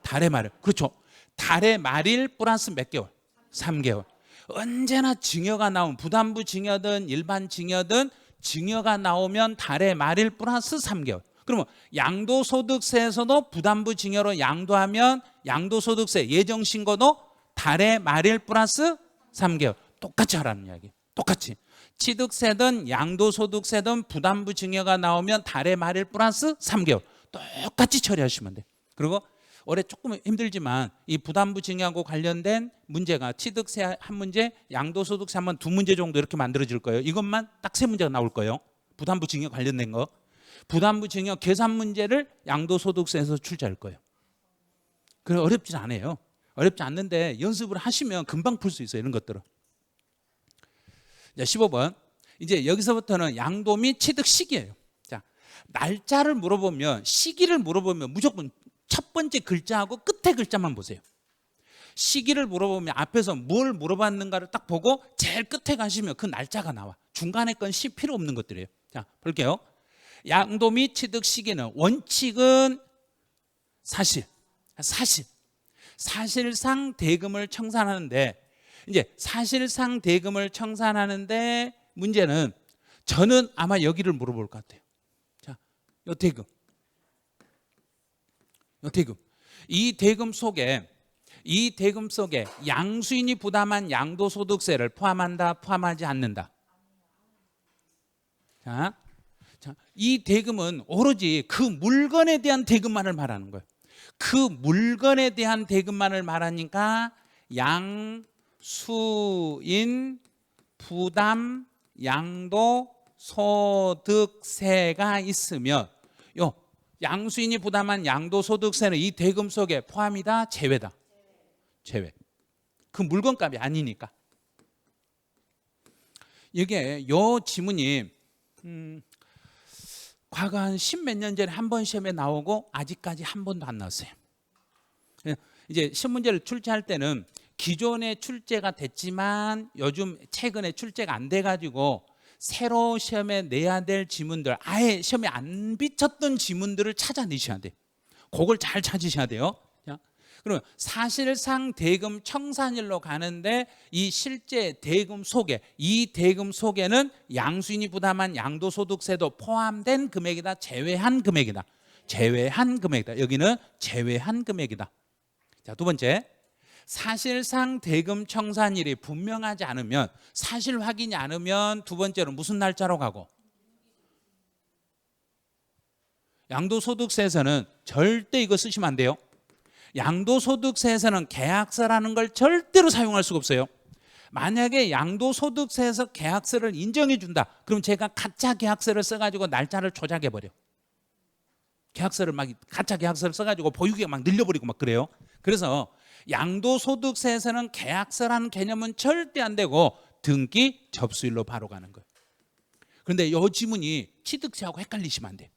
달의 말일. 그렇죠. 달의 말일 플러스 몇 개월? 3개월. 언제나 증여가 나오면 부담부 증여든 일반 증여든 증여가 나오면 달의 말일 플러스 3개월. 그러면 양도소득세에서도 부담부 증여로 양도하면 양도소득세 예정신고도 달의 말일 플러스 3개월. 똑같이 하라는 이야기. 똑같이. 취득세든 양도소득세든 부담부 증여가 나오면 달의 말일 플러스 3개월. 똑같이 처리하시면 돼. 그리고 올해 조금 힘들지만 이 부담부 증여하고 관련된 문제가 취득세 한 문제, 양도소득세 한번 두 문제 정도 이렇게 만들어질 거예요. 이것만 딱 세 문제가 나올 거예요. 부담부 증여 관련된 거. 부담부 증여 계산 문제를 양도소득세에서 출제할 거예요. 그래 어렵지 않아요. 어렵지 않는데 연습을 하시면 금방 풀 수 있어요. 이런 것들은. 자, 15번. 이제 여기서부터는 양도 및 취득 시기예요. 자, 날짜를 물어보면 시기를 물어보면 무조건 첫 번째 글자하고 끝에 글자만 보세요. 시기를 물어보면 앞에서 뭘 물어봤는가를 딱 보고 제일 끝에 가시면 그 날짜가 나와. 중간에 건 필요 없는 것들이에요. 자, 볼게요. 양도 및 취득 시기는 원칙은 사실상 대금을 청산하는데 이제 사실상 대금을 청산하는데 문제는 저는 아마 여기를 물어볼 것 같아요. 자, 요 대금. 이 대금 속에 양수인이 부담한 양도소득세를 포함한다, 포함하지 않는다. 자, 이 대금은 오로지 그 물건에 대한 대금만을 말하는 거예요. 그 물건에 대한 대금만을 말하니까 양수인 부담 양도소득세가 있으면 요 양수인이 부담한 양도소득세는 이 대금 속에 포함이다, 제외다? 제외. 그 물건값이 아니니까. 이게 요 지문이 과거 한 10몇 년 전에 한 번 시험에 나오고 아직까지 한 번도 안 나왔어요. 이제 시험 문제를 출제할 때는 기존에 출제가 됐지만 요즘 최근에 출제가 안 돼가지고 새로 시험에 내야 될 지문들, 아예 시험에 안 비쳤던 지문들을 찾아내셔야 돼요. 그걸 잘 찾으셔야 돼요. 그러면 사실상 대금 청산일로 가는데 이 실제 대금 속에, 이 대금 속에는 양수인이 부담한 양도소득세도 포함된 금액이다, 제외한 금액이다. 제외한 금액이다. 여기는 제외한 금액이다. 자, 두 번째. 사실상 대금 청산일이 분명하지 않으면, 사실 확인이 않으면 두 번째로 무슨 날짜로 가고? 양도소득세에서는 절대 이거 쓰시면 안 돼요. 양도소득세에서는 계약서라는 걸 절대로 사용할 수가 없어요. 만약에 양도소득세에서 계약서를 인정해 준다, 그럼 제가 가짜 계약서를 써가지고 날짜를 조작해버려. 가짜 계약서를 써가지고 보유기간 막 늘려버리고 막 그래요. 그래서 양도소득세에서는 계약서라는 개념은 절대 안 되고 등기 접수일로 바로 가는 거예요. 그런데 이 지문이 취득세하고 헷갈리시면 안 돼요.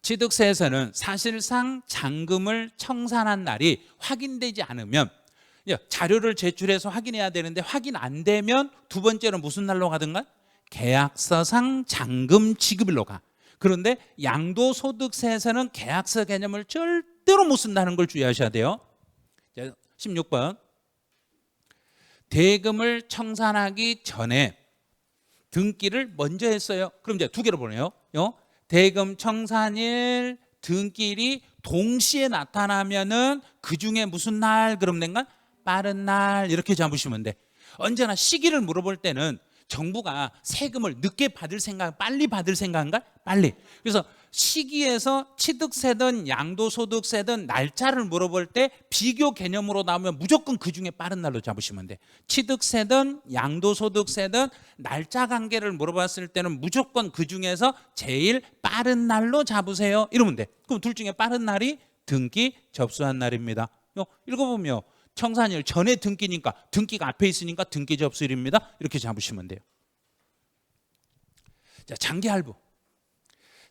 취득세에서는 사실상 잔금을 청산한 날이 확인되지 않으면 자료를 제출해서 확인해야 되는데 확인 안 되면 두 번째로 무슨 날로 가든가? 계약서상 잔금 지급일로 가. 그런데 양도소득세에서는 계약서 개념을 절대로 못 쓴다는 걸 주의하셔야 돼요. 16번. 대금을 청산하기 전에 등기를 먼저 했어요. 그럼 이제 두 개로 보네요. 대금 청산일, 등기일이 동시에 나타나면은 그 중에 무슨 날 그럼 된가? 빠른 날 이렇게 잡으시면 돼. 언제나 시기를 물어볼 때는 정부가 세금을 늦게 받을 생각, 빨리 받을 생각인가? 빨리. 그래서 시기에서 취득세든 양도소득세든 날짜를 물어볼 때 비교 개념으로 나오면 무조건 그 중에 빠른 날로 잡으시면 돼. 취득세든 양도소득세든 날짜 관계를 물어봤을 때는 무조건 그 중에서 제일 빠른 날로 잡으세요. 이러면 돼. 그럼 둘 중에 빠른 날이 등기 접수한 날입니다. 읽어보면 청산일 전에 등기니까 등기가 앞에 있으니까 등기 접수일입니다. 이렇게 잡으시면 돼요. 자, 장기할부.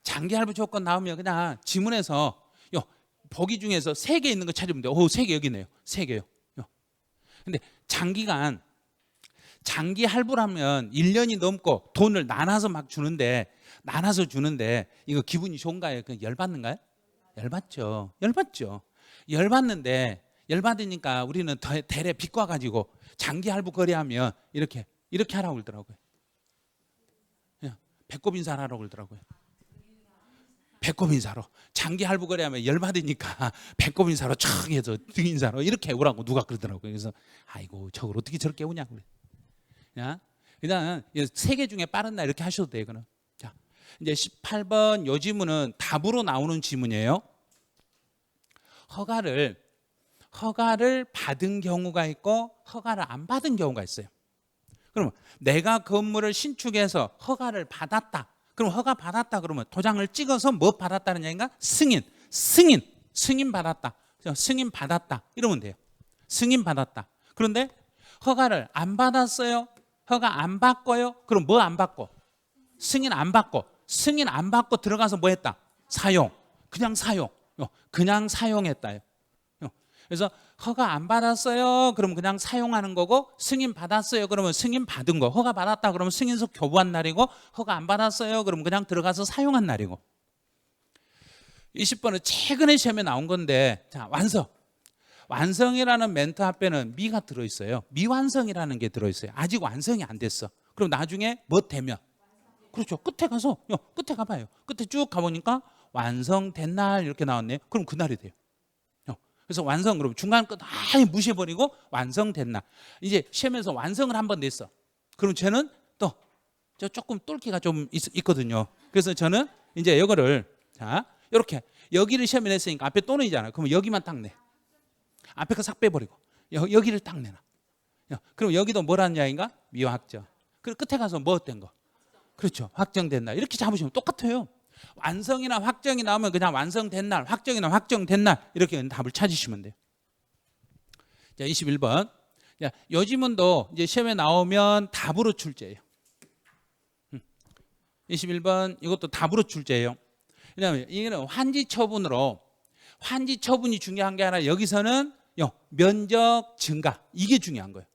장기할부 조건 나오면 그냥 지문에서 보기 중에서 3개 있는 거 찾으면 돼요. 3개 여기 있네요. 3개요. 근데 장기간 장기 할부라면 1년이 넘고 돈을 나눠서 막 주는데 이거 기분이 좋은가요? 열받는가요? 열받죠. 열받으니까 우리는 대래 빚과 가지고 장기 할부 거래하면 이렇게 하라고 그러더라고요. 배꼽 인사를 하라고 그러더라고요. 배꼽 인사로. 장기 할부 거래하면 열받으니까 배꼽 인사로 촥 해서 등 인사로 이렇게 오라고 누가 그러더라고요. 그래서 아이고 저걸 어떻게 저렇게 오냐고. 일단 세 개 중에 빠른 날 이렇게 하셔도 돼요. 이거는. 자, 이제 18번 요 지문은 답으로 나오는 지문이에요. 허가를 받은 경우가 있고 허가를 안 받은 경우가 있어요. 그러면 내가 건물을 신축해서 허가를 받았다. 그럼 허가 받았다 그러면 도장을 찍어서 뭐 받았다는 얘기인가? 승인 받았다. 승인 받았다 이러면 돼요. 승인 받았다. 그런데 허가를 안 받았어요. 허가 안 받고요. 그럼 뭐 안 받고? 승인 안 받고 들어가서 뭐 했다? 그냥 사용했다요. 그래서 허가 안 받았어요. 그러면 그냥 사용하는 거고, 승인 받았어요. 그러면 승인 받은 거. 허가 받았다 그러면 승인서 교부한 날이고, 허가 안 받았어요. 그러면 그냥 들어가서 사용한 날이고. 20번은 최근에 시험에 나온 건데, 자, 완성이라는 멘트 앞에는 미가 들어있어요. 미완성이라는 게 들어있어요. 아직 완성이 안 됐어. 그럼 나중에 뭐 되면? 그렇죠. 끝에 가봐요. 끝에 쭉 가보니까 완성된 날 이렇게 나왔네요. 그럼 그날이 돼요. 그래서 완성, 그럼 중간 끝 아예 무시해버리고 완성된 날. 이제 시험에서 완성을 한번 냈어. 그럼 쟤는 또 조금 똘끼가 좀 있거든요. 그래서 저는 이제 이거를 자 이렇게 여기를 시험에 냈으니까 앞에 또는이잖아요. 그러면 여기만 딱 내. 앞에 거 싹 빼버리고 여기를 딱 내놔. 그럼 여기도 뭐라는 이야기인가? 미확정. 그리고 끝에 가서 뭐 어떤 거? 그렇죠. 확정된 날. 이렇게 잡으시면 똑같아요. 완성이나 확정이 나오면 그냥 완성된 날, 확정이나 확정된 날 이렇게 답을 찾으시면 돼요. 자, 21번. 자, 요 지문도 이제 시험에 나오면 답으로 출제예요. 21번 이것도 답으로 출제예요. 왜냐하면 이거는 환지 처분이 중요한 게 아니라 여기서는 면적 증가 이게 중요한 거예요.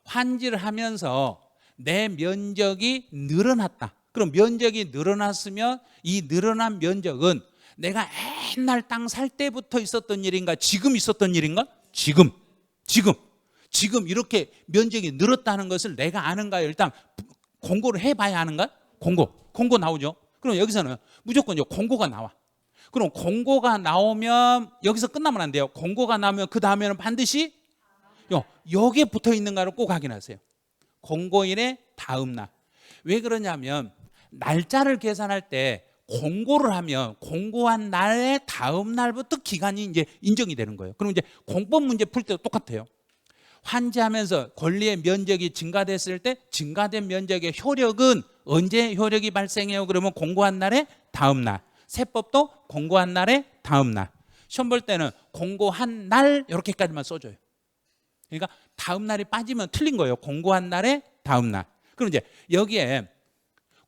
환지를 하면서 내 면적이 늘어났다. 그럼 면적이 늘어났으면 이 늘어난 면적은 내가 옛날 땅 살 때부터 있었던 일인가? 지금 있었던 일인가? 지금 이렇게 면적이 늘었다는 것을 내가 아는가요? 일단 공고를 해봐야 아는가? 공고 나오죠. 그럼 여기서는 무조건 공고가 나와. 그럼 공고가 나오면 여기서 끝나면 안 돼요. 공고가 나오면 그 다음에는 반드시 여기에 붙어 있는가를 꼭 확인하세요. 공고일의 다음 날. 왜 그러냐면 날짜를 계산할 때 공고를 하면 공고한 날의 다음 날부터 기간이 이제 인정이 되는 거예요. 그럼 이제 공법 문제 풀 때도 똑같아요. 환지하면서 권리의 면적이 증가됐을 때 증가된 면적의 효력은 언제 효력이 발생해요? 그러면 공고한 날의 다음 날. 세법도 공고한 날의 다음 날. 시험 볼 때는 공고한 날 이렇게까지만 써줘요. 그러니까 다음 날이 빠지면 틀린 거예요. 공고한 날의 다음 날. 그럼 이제 여기에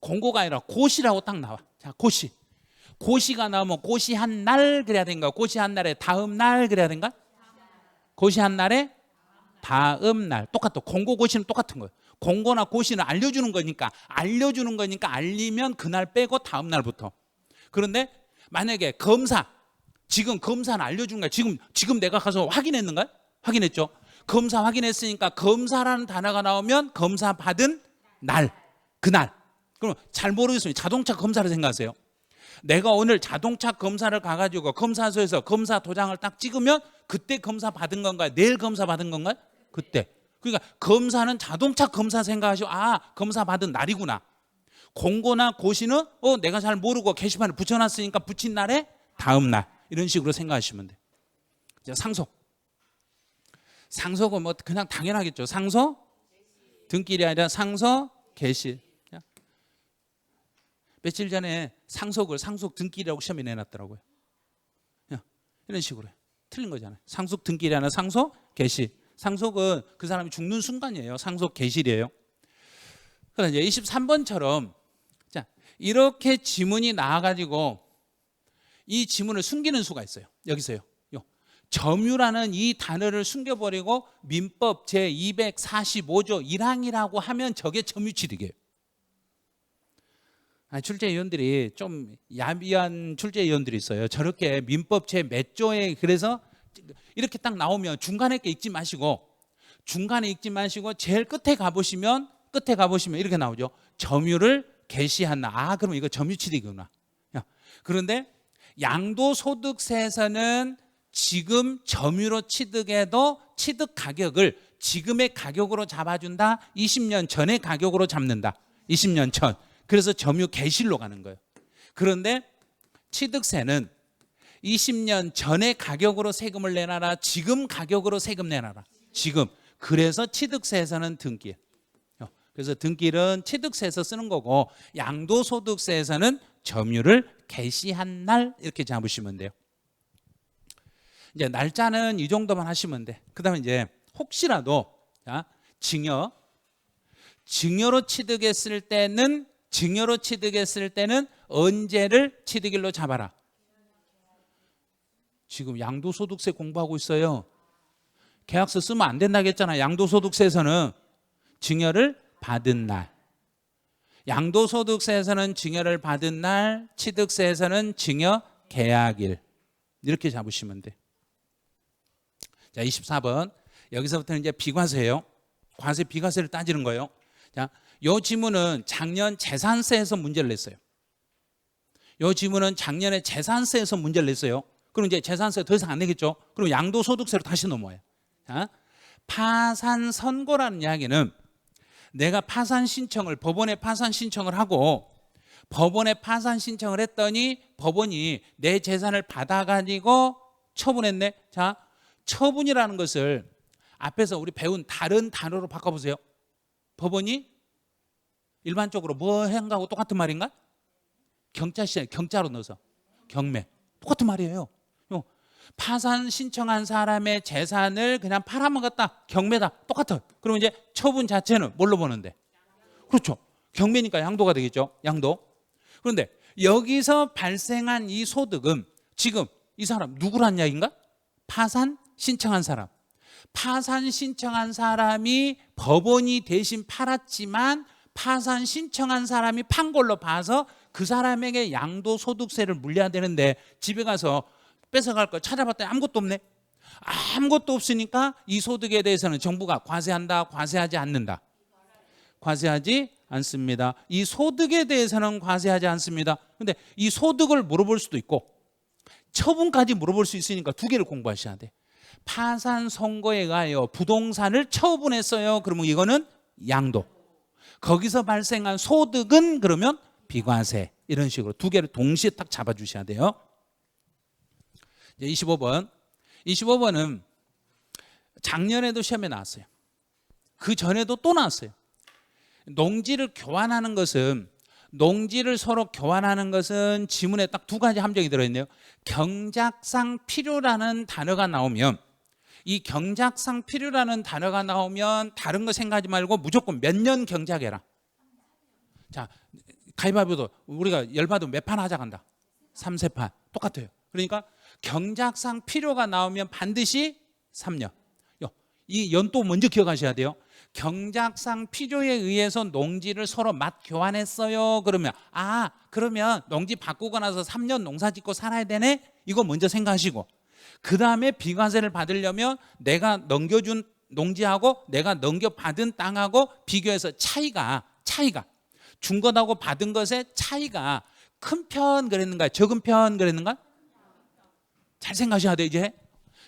공고가 아니라 고시라고 딱 나와. 자, 고시가 나오면 고시한 날 그래야 된가? 고시한 날의 다음 날 그래야 된가? 고시한 날의 다음 날. 똑같아. 공고 고시는 똑같은 거예요. 공고나 고시는 알려주는 거니까 알리면 그날 빼고 다음 날부터. 그런데 만약에 지금 검사는 알려준 거야. 지금 내가 가서 확인했는가? 확인했죠. 검사 확인했으니까 검사라는 단어가 나오면 검사 받은 날, 그날. 그럼 잘 모르겠으면 자동차 검사를 생각하세요. 내가 오늘 자동차 검사를 가가지고 검사소에서 검사 도장을 딱 찍으면 그때 검사 받은 건가요? 내일 검사 받은 건가요? 그때. 그러니까 검사는 자동차 검사 생각하시고 검사 받은 날이구나. 공고나 고시는 내가 잘 모르고 게시판에 붙여놨으니까 붙인 날에 다음 날 이런 식으로 생각하시면 돼요. 이제 상속은 뭐 그냥 당연하겠죠. 상속 등기일이 아니라 상속 개시. 며칠 전에 상속 등기일이라고 시험에 내놨더라고요. 이런 식으로 틀린 거잖아요. 상속 등기일이 아니라 상속 개시. 상속은 그 사람이 죽는 순간이에요. 상속 개시이에요. 그래서 이제 23번처럼 자 이렇게 지문이 나와가지고 이 지문을 숨기는 수가 있어요. 여기서요. 점유라는 이 단어를 숨겨버리고 민법 제245조 1항이라고 하면 저게 점유취득이에요. 출제위원들이 좀 야비한 출제위원들이 있어요. 저렇게 민법 제 몇 조에 그래서 이렇게 딱 나오면 중간에 게 읽지 마시고 제일 끝에 가보시면 이렇게 나오죠. 점유를 개시한다. 그러면 이거 점유취득이구나. 그런데 양도소득세에서는 지금 점유로 취득해도 취득 가격을 지금의 가격으로 잡아준다. 20년 전의 가격으로 잡는다. 20년 전. 그래서 점유 개시로 가는 거예요. 그런데 취득세는 20년 전의 가격으로 세금을 내놔라. 지금 가격으로 세금 내놔라. 지금. 그래서 취득세에서는 등기예요. 그래서 등기는 취득세에서 쓰는 거고 양도소득세에서는 점유를 개시한 날 이렇게 잡으시면 돼요. 이제 날짜는 이 정도만 하시면 돼. 그다음에 이제 혹시라도 증여로 취득했을 때는 언제를 취득일로 잡아라. 지금 양도소득세 공부하고 있어요. 계약서 쓰면 안 된다고 했잖아. 양도소득세에서는 증여를 받은 날. 양도소득세에서는 증여를 받은 날, 취득세에서는 증여 계약일. 이렇게 잡으시면 돼. 자, 24번. 여기서부터는 이제 비과세예요. 과세 비과세를 따지는 거예요. 자, 요 지문은 작년 재산세에서 문제를 냈어요. 요 지문은 작년에 재산세에서 문제를 냈어요. 그럼 이제 재산세 더 이상 안 내겠죠. 그럼 양도소득세로 다시 넘어와요. 자, 파산 선고라는 이야기는 내가 법원에 파산 신청을 하고 법원에 파산 신청을 했더니 법원이 내 재산을 받아가지고 처분했네. 자, 처분이라는 것을 앞에서 우리 배운 다른 단어로 바꿔보세요. 법원이 일반적으로 뭐 행하고 똑같은 말인가? 경자로 넣어서 경매. 똑같은 말이에요. 파산 신청한 사람의 재산을 그냥 팔아먹었다. 경매다. 똑같아. 그럼 이제 처분 자체는 뭘로 보는데? 그렇죠. 경매니까 양도가 되겠죠. 양도. 그런데 여기서 발생한 이 소득은 지금 이 사람 누구란 이야기인가? 파산 신청한 사람. 파산 신청한 사람이 법원이 대신 팔았지만 파산 신청한 사람이 판 걸로 봐서 그 사람에게 양도소득세를 물려야 되는데 집에 가서 뺏어갈 걸 찾아봤더니 아무것도 없네. 아무것도 없으니까 이 소득에 대해서는 정부가 과세한다, 과세하지 않는다. 과세하지 않습니다. 이 소득에 대해서는 과세하지 않습니다. 근데 이 소득을 물어볼 수도 있고 처분까지 물어볼 수 있으니까 두 개를 공부하셔야 돼. 파산 선고에 의하여 부동산을 처분했어요. 그러면 이거는 양도. 거기서 발생한 소득은 그러면 비과세. 이런 식으로 두 개를 동시에 딱 잡아주셔야 돼요. 25번. 25번은 작년에도 시험에 나왔어요. 그 전에도 또 나왔어요. 농지를 서로 교환하는 것은 지문에 딱 두 가지 함정이 들어있네요. 경작상 필요라는 단어가 나오면 이 경작상 필요라는 단어가 나오면 다른 거 생각하지 말고 무조건 몇 년 경작해라. 자, 가위바위보도 우리가 열받으면 몇 판 하자 간다. 3세판. 똑같아요. 그러니까 경작상 필요가 나오면 반드시 3년. 이 연도 먼저 기억하셔야 돼요. 경작상 필요에 의해서 농지를 서로 맞 교환했어요. 그러면 농지 바꾸고 나서 3년 농사 짓고 살아야 되네. 이거 먼저 생각하시고 그 다음에 비과세를 받으려면 내가 넘겨준 농지하고 내가 넘겨받은 땅하고 비교해서 차이가 준 것하고 받은 것의 차이가 큰 편 그랬는가 적은 편 그랬는가? 잘 생각하셔야 돼요. 이제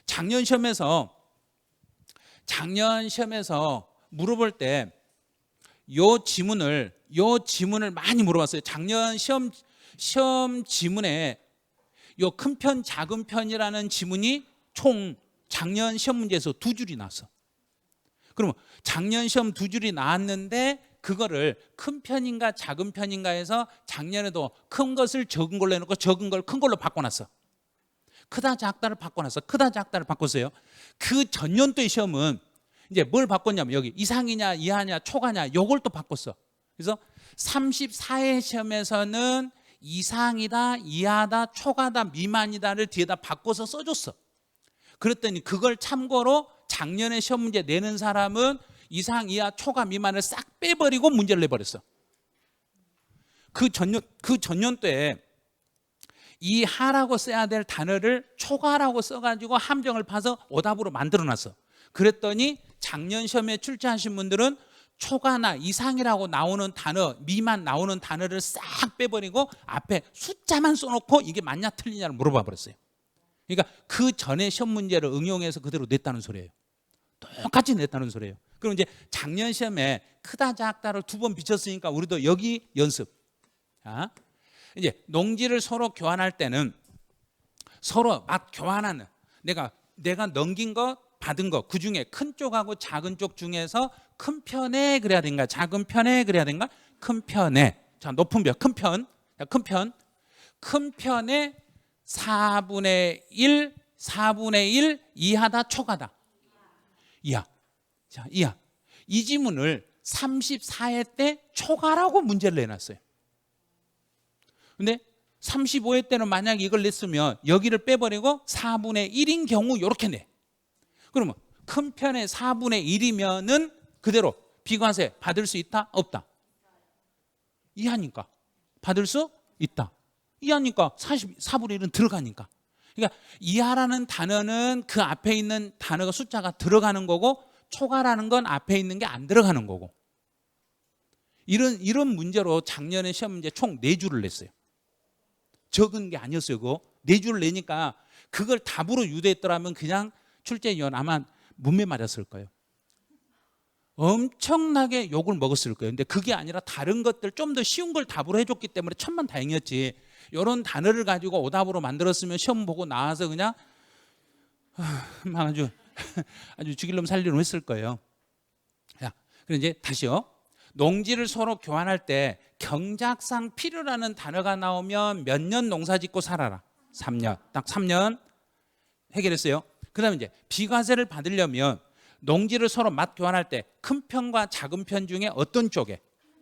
작년 시험에서 물어볼 때 요 지문을 많이 물어봤어요. 작년 시험 지문에 요 큰 편 작은 편이라는 지문이 총 작년 시험 문제에서 두 줄이 나왔어. 그러면 작년 시험 두 줄이 나왔는데 그거를 큰 편인가 작은 편인가 해서 작년에도 큰 것을 적은 걸로 해놓고 적은 걸 큰 걸로 바꿔놨어. 크다 작다를 바꿨어요. 그 전년도의 시험은 이제 뭘 바꿨냐면 여기 이상이냐 이하냐 초과냐 요걸 또 바꿨어. 그래서 34회 시험에서는 이상이다 이하다 초과다 미만이다를 뒤에다 바꿔서 써줬어. 그랬더니 그걸 참고로 작년에 시험 문제 내는 사람은 이상, 이하, 초과, 미만을 싹 빼버리고 문제를 내버렸어. 그 전년도에 이하라고 써야 될 단어를 초과라고 써가지고 함정을 파서 오답으로 만들어놨어. 그랬더니 작년 시험에 출제하신 분들은 초과나 이상이라고 나오는 단어, 미만 나오는 단어를 싹 빼버리고 앞에 숫자만 써놓고 이게 맞냐 틀리냐를 물어봐 버렸어요. 그러니까 그 전에 시험 문제를 응용해서 그대로 냈다는 소리예요. 똑같이 냈다는 소리예요. 그럼 이제 작년 시험에 크다 작다를 2번 비쳤으니까 우리도 여기 연습. 자, 이제 농지를 서로 교환할 때는 서로 맛 교환하는, 내가 넘긴 거 받은 거, 그 중에 큰 쪽하고 작은 쪽 중에서 큰 편에 그래야 된가, 작은 편에 그래야 된가? 큰 편에. 자, 높은 별, 큰 편. 자, 큰 편에 4분의 1 이하다, 초과다? 이하. 자, 이하. 이 지문을 34회 때 초과라고 문제를 내놨어요. 근데 35회 때는 만약에 이걸 냈으면 여기를 빼버리고 4분의 1인 경우 이렇게 내. 그러면 큰 편의 4분의 1이면은 그대로 비과세 받을 수 있다? 없다? 이하니까 받을 수 있다. 이하니까 4분의 1은 들어가니까. 그러니까 이하라는 단어는 그 앞에 있는 단어가 숫자가 들어가는 거고, 초과라는 건 앞에 있는 게 안 들어가는 거고. 이런 문제로 작년에 시험 문제 총 4주를 냈어요. 적은 게 아니었어요. 그거 4주를 내니까 그걸 답으로 유도했더라면 그냥 출제위원 아마 문매 맞았을 거예요. 엄청나게 욕을 먹었을 거예요. 근데 그게 아니라 다른 것들 좀 더 쉬운 걸 답으로 해줬기 때문에 천만다행이었지. 이런 단어를 가지고 오답으로 만들었으면 시험 보고 나와서 그냥 아주 죽일 놈 살릴 놈 했을 거예요. 자, 그럼 이제 다시요. 농지를 서로 교환할 때 경작상 필요라는 단어가 나오면 몇 년 농사 짓고 살아라? 3년. 딱 3년 해결했어요. 그 다음에 이제 비과세를 받으려면 농지를 서로 맛 교환할 때 큰 편과 작은 편 중에 어떤 쪽에?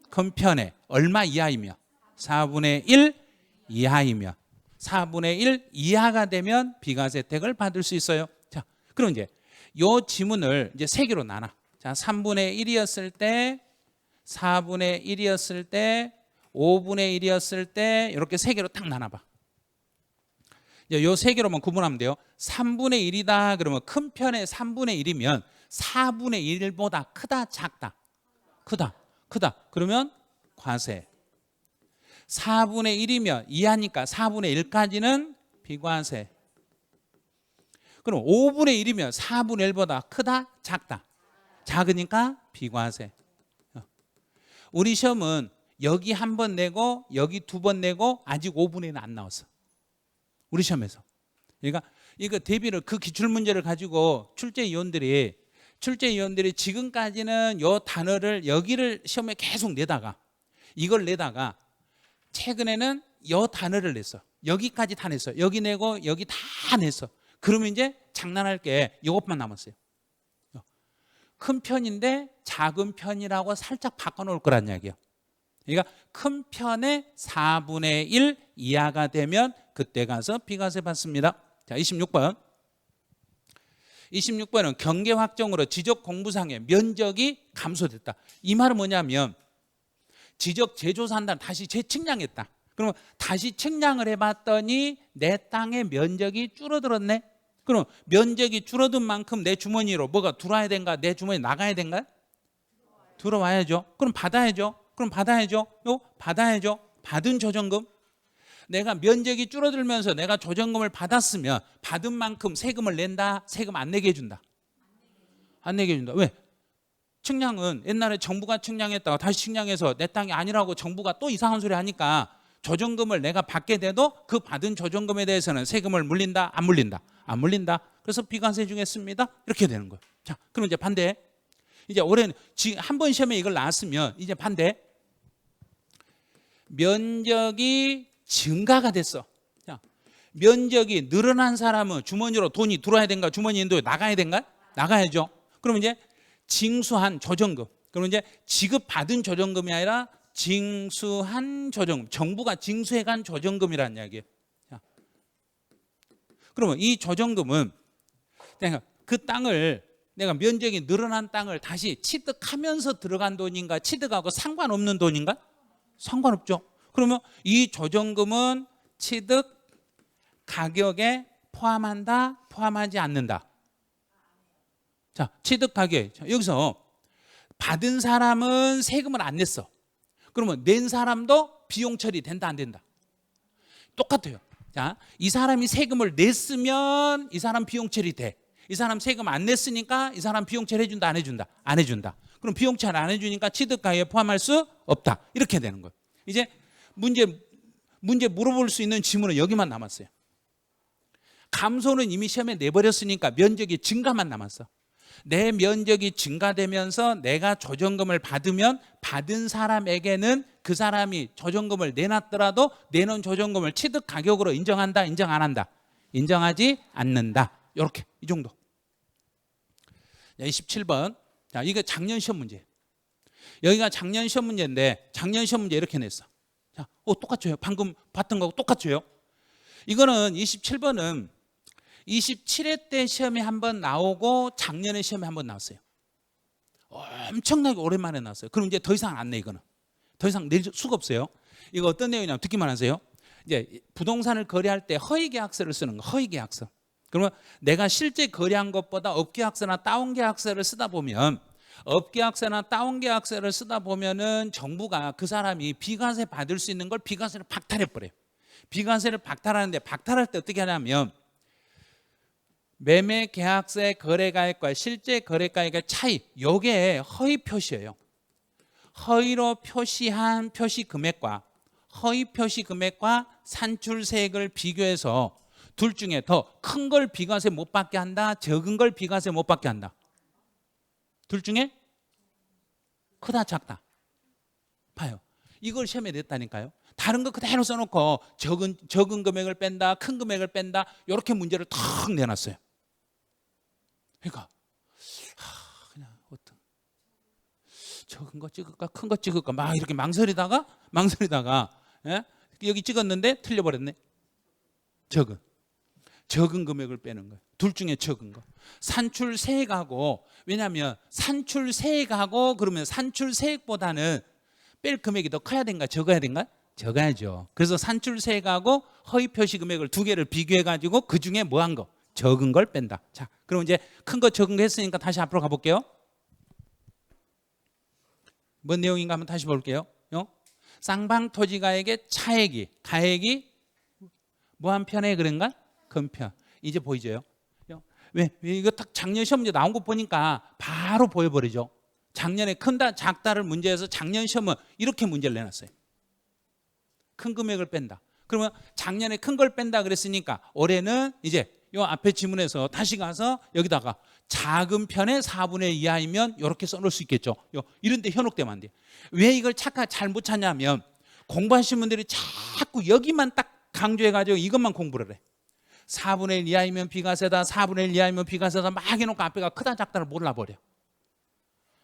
큰 편에 얼마 이하이며? 4분의 1 이하이며, 4분의 1 이하가 되면 비과세 혜택을 받을 수 있어요. 자, 그럼 이제 요 지문을 이제 3개로 나눠. 자, 3분의 1이었을 때, 4분의 1이었을 때, 5분의 1이었을 때 이렇게 3개로 딱 나눠봐. 이 3개로만 구분하면 돼요. 3분의 1이다 그러면 큰 편의 3분의 1이면 4분의 1보다 크다 작다? 크다. 그러면 과세. 4분의 1이면 이하니까 4분의 1까지는 비과세. 그럼 5분의 1이면 4분의 1보다 크다 작다? 작으니까 비과세. 우리 시험은 여기 1번 내고 여기 2번 내고 아직 5분의 1은 안 나왔어. 우리 시험에서. 그러니까 이거 대비를, 그 기출문제를 가지고 출제위원들이 지금까지는 요 단어를 여기를 시험에 계속 내다가, 이걸 내다가 최근에는 요 단어를 냈어. 여기까지 다 냈어. 여기 내고 여기 다 냈어. 그러면 이제 장난할 게 이것만 남았어요. 큰 편인데 작은 편이라고 살짝 바꿔놓을 거란 이야기예요. 그러니까 큰 편의 4분의 1 이하가 되면 그때 가서 비과세 받습니다. 자, 26번. 26번은 경계 확정으로 지적 공부상의 면적이 감소됐다. 이 말은 뭐냐면 지적 제조산단 다시 재측량했다. 그러면 다시 측량을 해봤더니 내 땅의 면적이 줄어들었네. 그럼 면적이 줄어든 만큼 내 주머니로 뭐가 들어와야 된가? 내 주머니 나가야 된가? 들어와야죠. 그럼 받아야죠. 받아야죠. 받은 조정금. 내가 면적이 줄어들면서 내가 조정금을 받았으면 받은 만큼 세금을 낸다? 세금 안 내게 해준다? 안 내게 해준다. 왜? 측량은 옛날에 정부가 측량했다가 다시 측량해서 내 땅이 아니라고 정부가 또 이상한 소리 하니까 조정금을 내가 받게 돼도 그 받은 조정금에 대해서는 세금을 물린다? 안 물린다? 안 물린다. 그래서 비과세 중했습니다. 이렇게 되는 거예요. 자, 그럼 이제 반대. 이제 올해는 지금 한 번 시험에 이걸 나왔으면 이제 반대. 면적이 증가가 됐어. 자, 면적이 늘어난 사람은 주머니로 돈이 들어와야 된가? 주머니로 나가야 된가? 나가야죠. 그럼 이제 징수한 조정금. 그럼 이제 지급받은 조정금이 아니라 징수한 조정금. 정부가 징수해간 조정금이라는 이야기예요. 자, 그러면 이 조정금은 그러니까 그 땅을 내가 면적이 늘어난 땅을 다시 취득하면서 들어간 돈인가 취득하고 상관없는 돈인가? 상관없죠. 그러면 이 조정금은 취득 가격에 포함한다? 포함하지 않는다? 자, 취득 가격. 여기서 받은 사람은 세금을 안 냈어. 그러면 낸 사람도 비용 처리된다 안 된다? 똑같아요. 자, 이 사람이 세금을 냈으면 이 사람 비용 처리돼. 이 사람 세금 안 냈으니까 이 사람 비용 처리 해준다 안 해준다? 안 해준다. 그럼 비용 처리 안 해주니까 취득가액에 포함할 수 없다. 이렇게 되는 거예요. 이제 문제 물어볼 수 있는 지문은 여기만 남았어요. 감소는 이미 시험에 내버렸으니까 면적이 증가만 남았어. 내 면적이 증가되면서 내가 조정금을 받으면 받은 사람에게는 그 사람이 조정금을 내놨더라도 내놓은 조정금을 취득 가격으로 인정한다, 인정 안 한다? 인정하지 않는다. 이렇게 이 정도. 27번. 자, 이거 작년 시험 문제. 여기가 작년 시험 문제인데 작년 시험 문제 이렇게 냈어. 자, 똑같죠. 방금 봤던 거하고 똑같죠. 이거는 27번은 27회 때 시험에 한번 나오고 작년에 시험에 한번 나왔어요. 엄청나게 오랜만에 나왔어요. 그럼 이제 더 이상 안 내. 이거는 더 이상 낼 수가 없어요. 이거 어떤 내용이냐면 듣기만 하세요. 이제 부동산을 거래할 때 허위계약서를 쓰는 거. 허위계약서. 그러면 내가 실제 거래한 것보다 업계약서나 다운계약서를 쓰다 보면 업계약서나 다운계약서를 쓰다 보면은 정부가 그 사람이 비과세 받을 수 있는 걸 비과세를 박탈해버려요. 비과세를 박탈하는데 박탈할 때 어떻게 하냐면 매매 계약서의 거래가액과 실제 거래가액의 차이, 이게 허위 표시예요. 허위로 표시한 표시 금액과 허위 표시 금액과 산출세액을 비교해서 둘 중에 더 큰 걸 비과세 못 받게 한다, 적은 걸 비과세 못 받게 한다. 둘 중에 크다 작다. 봐요. 이걸 시험에 냈다니까요. 다른 거 그대로 써놓고 적은 금액을 뺀다, 큰 금액을 뺀다, 이렇게 문제를 탁 내놨어요. 그러니까 그냥 어떤 적은 거 찍을까, 큰 거 찍을까 막 이렇게 망설이다가 예? 여기 찍었는데 틀려버렸네. 적은 금액을 빼는 거예요. 둘 중에 적은 거. 산출세액하고, 왜냐하면 산출세액하고 그러면 산출세액보다는 뺄 금액이 더 커야 된가 적어야 된가? 적어야죠. 그래서 산출세액하고 허위 표시 금액을 두 개를 비교해 가지고 그 중에 뭐 한 거? 적은 걸 뺀다. 자, 그럼 이제 큰 거 적은 거 했으니까 다시 앞으로 가볼게요. 뭔 내용인가 한번 다시 볼게요. 쌍방토지가액의 차액이, 가액이 뭐 한 편에 그런가? 큰 편. 이제 보이죠? 왜 이거 딱 작년 시험 문제 나온 거 보니까 바로 보여버리죠. 작년에 큰다 작다를 문제에서 작년 시험은 이렇게 문제를 내놨어요. 큰 금액을 뺀다. 그러면 작년에 큰 걸 뺀다 그랬으니까 올해는 이제 요 앞에 지문에서 다시 가서 여기다가 작은 편의 4분의 1 이하이면 이렇게 써놓을 수 있겠죠. 이런 데 현혹되면 안 돼요. 왜 이걸 잘 못 찾냐면 공부하시는 분들이 자꾸 여기만 딱 강조해가지고 이것만 공부를 해. 4분의 1 이하이면 비과세다, 4분의 1 이하이면 비과세다 막 해놓고 앞에가 크다 작다를 몰라버려.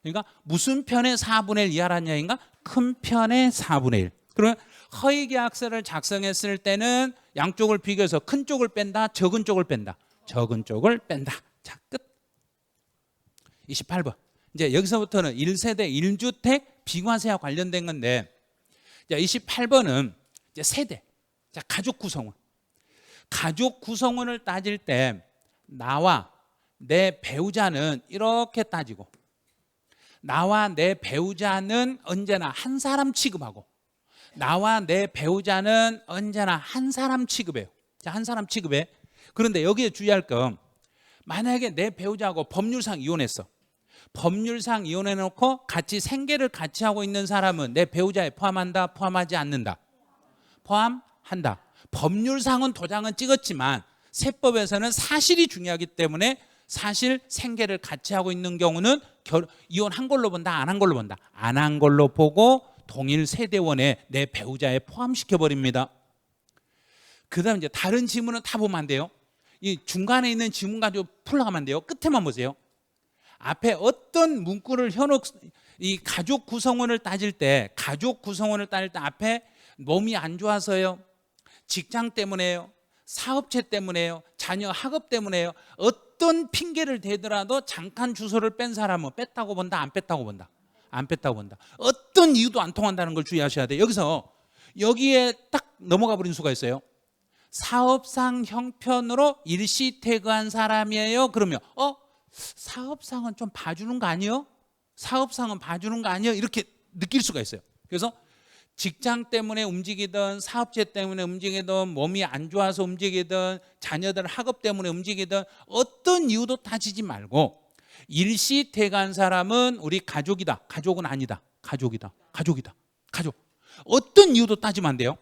그러니까 무슨 편의 4분의 1 이하라는 얘기인가? 큰 편의 4분의 1. 그러면 허위계약서를 작성했을 때는 양쪽을 비교해서 큰 쪽을 뺀다, 적은 쪽을 뺀다. 적은 쪽을 뺀다. 자, 끝. 28번. 이제 여기서부터는 1세대 1주택 비과세와 관련된 건데, 자, 28번은 이제 세대. 자, 가족 구성원. 가족 구성원을 따질 때 나와 내 배우자는 이렇게 따지고, 나와 내 배우자는 언제나 한 사람 취급하고, 나와 내 배우자는 언제나 한 사람 취급해요. 자, 한 사람 취급해. 그런데 여기에 주의할 건, 만약에 내 배우자하고 법률상 이혼했어. 법률상 이혼해놓고 같이 생계를 같이 하고 있는 사람은 내 배우자에 포함한다, 포함하지 않는다? 포함한다. 법률상은 도장은 찍었지만 세법에서는 사실이 중요하기 때문에 사실 생계를 같이 하고 있는 경우는 이혼한 걸로 본다, 안 한 걸로 본다? 안 한 걸로 보고 동일 세대원에 내 배우자에 포함시켜버립니다. 그 다음 이제 다른 지문은 다 보면 안 돼요. 이 중간에 있는 지문 가지고 풀러가면 안 돼요. 끝에만 보세요. 앞에 어떤 문구를 이 가족 구성원을 따질 때 앞에 몸이 안 좋아서요, 직장 때문에요, 사업체 때문에요, 자녀 학업 때문에요, 어떤 핑계를 대더라도 잠깐 주소를 뺀 사람은 뺐다고 본다, 안 뺐다고 본다? 안 뺐다고 본다. 어떤 이유도 안 통한다는 걸 주의하셔야 돼요. 여기에 딱 넘어가 버린 수가 있어요. 사업상 형편으로 일시퇴거한 사람이에요. 그러면 사업상은 좀 봐주는 거 아니에요? 사업상은 봐주는 거 아니에요? 이렇게 느낄 수가 있어요. 그래서 직장 때문에 움직이든 사업체 때문에 움직이든 몸이 안 좋아서 움직이든 자녀들 학업 때문에 움직이든 어떤 이유도 따지지 말고 일시퇴거한 사람은 우리 가족이다. 가족은 아니다. 가족이다. 가족이다. 가족. 어떤 이유도 따지면 안 돼요.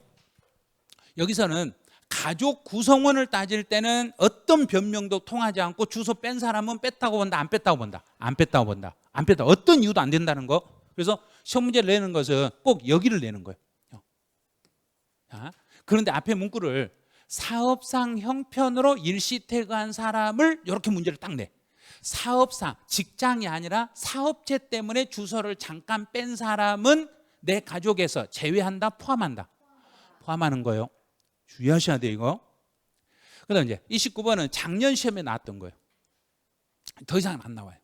여기서는 가족 구성원을 따질 때는 어떤 변명도 통하지 않고 주소 뺀 사람은 뺐다고 본다, 안 뺐다고 본다, 안 뺐다고 본다, 안 뺐다. 어떤 이유도 안 된다는 거. 그래서 시험 문제를 내는 것은 꼭 여기를 내는 거예요. 자, 그런데 앞에 문구를 사업상 형편으로 일시퇴거한 사람을 이렇게 문제를 딱 내. 사업상, 직장이 아니라 사업체 때문에 주소를 잠깐 뺀 사람은 내 가족에서 제외한다, 포함한다? 포함하는 거예요. 주의하셔야 돼요, 이거. 그다음 이제 29번은 작년 시험에 나왔던 거예요. 더 이상은 안 나와요.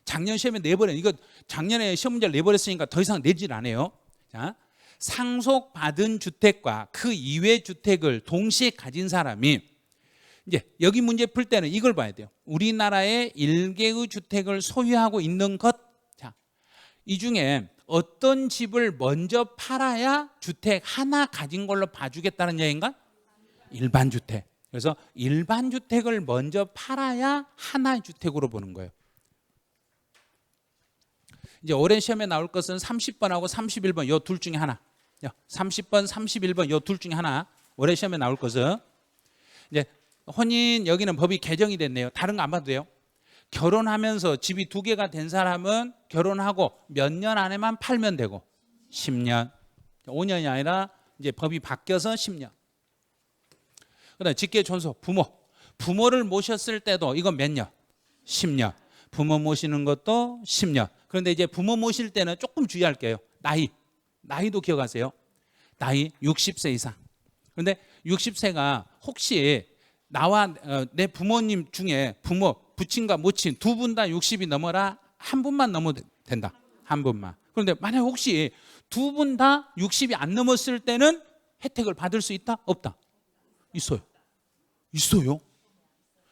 작년 시험에 내버려. 이거 작년에 시험 문제를 내버렸으니까 더 이상 내질 않아요. 자, 상속받은 주택과 그 이외 주택을 동시에 가진 사람이 이제 여기 문제 풀 때는 이걸 봐야 돼요. 우리나라에 1개의 주택을 소유하고 있는 것. 자, 이 중에 어떤 집을 먼저 팔아야 주택 하나 가진 걸로 봐주겠다는 얘기인가? 일반 주택. 그래서 일반 주택을 먼저 팔아야 하나의 주택으로 보는 거예요. 이제 올해 시험에 나올 것은 30번하고 31번 이 둘 중에 하나. 30번, 31번 이 둘 중에 하나. 올해 시험에 나올 것은 이제 혼인 여기는 법이 개정이 됐네요. 다른 거 안 봐도 돼요. 결혼하면서 집이 2개가 된 사람은 결혼하고 몇 년 안에만 팔면 되고 10년, 5년이 아니라 이제 법이 바뀌어서 10년. 그다음에 직계존속 부모를 모셨을 때도 이건 몇 년? 10년. 부모 모시는 것도 10년. 그런데 이제 부모 모실 때는 조금 주의할게요. 나이도 기억하세요. 나이 60세 이상. 그런데 60세가 혹시 나와 내 부모님 중에 부친과 모친 두 분 다 60이 넘어라 한 분만 넘어도 된다. 한 분만. 그런데 만약 혹시 두 분 다 60이 안 넘었을 때는 혜택을 받을 수 있다? 없다? 있어요.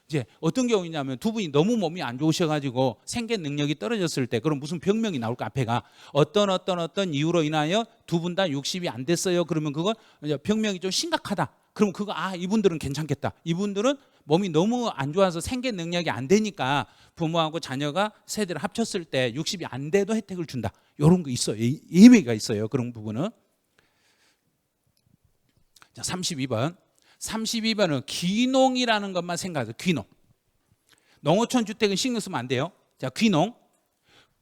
이제 어떤 경우냐면 두 분이 너무 몸이 안 좋으셔가지고 생계 능력이 떨어졌을 때 그럼 무슨 병명이 나올까? 앞에가 어떤 이유로 인하여 두 분 다 60이 안 됐어요. 그러면 그건 병명이 좀 심각하다. 그럼 이분들은 괜찮겠다. 이분들은 몸이 너무 안 좋아서 생계 능력이 안 되니까 부모하고 자녀가 세대를 합쳤을 때 60이 안 돼도 혜택을 준다. 이런 거 있어요. 예외가 있어요. 그런 부분은. 자, 32번은 귀농이라는 것만 생각하세요. 귀농. 농어촌 주택은 신경 쓰면 안 돼요. 자,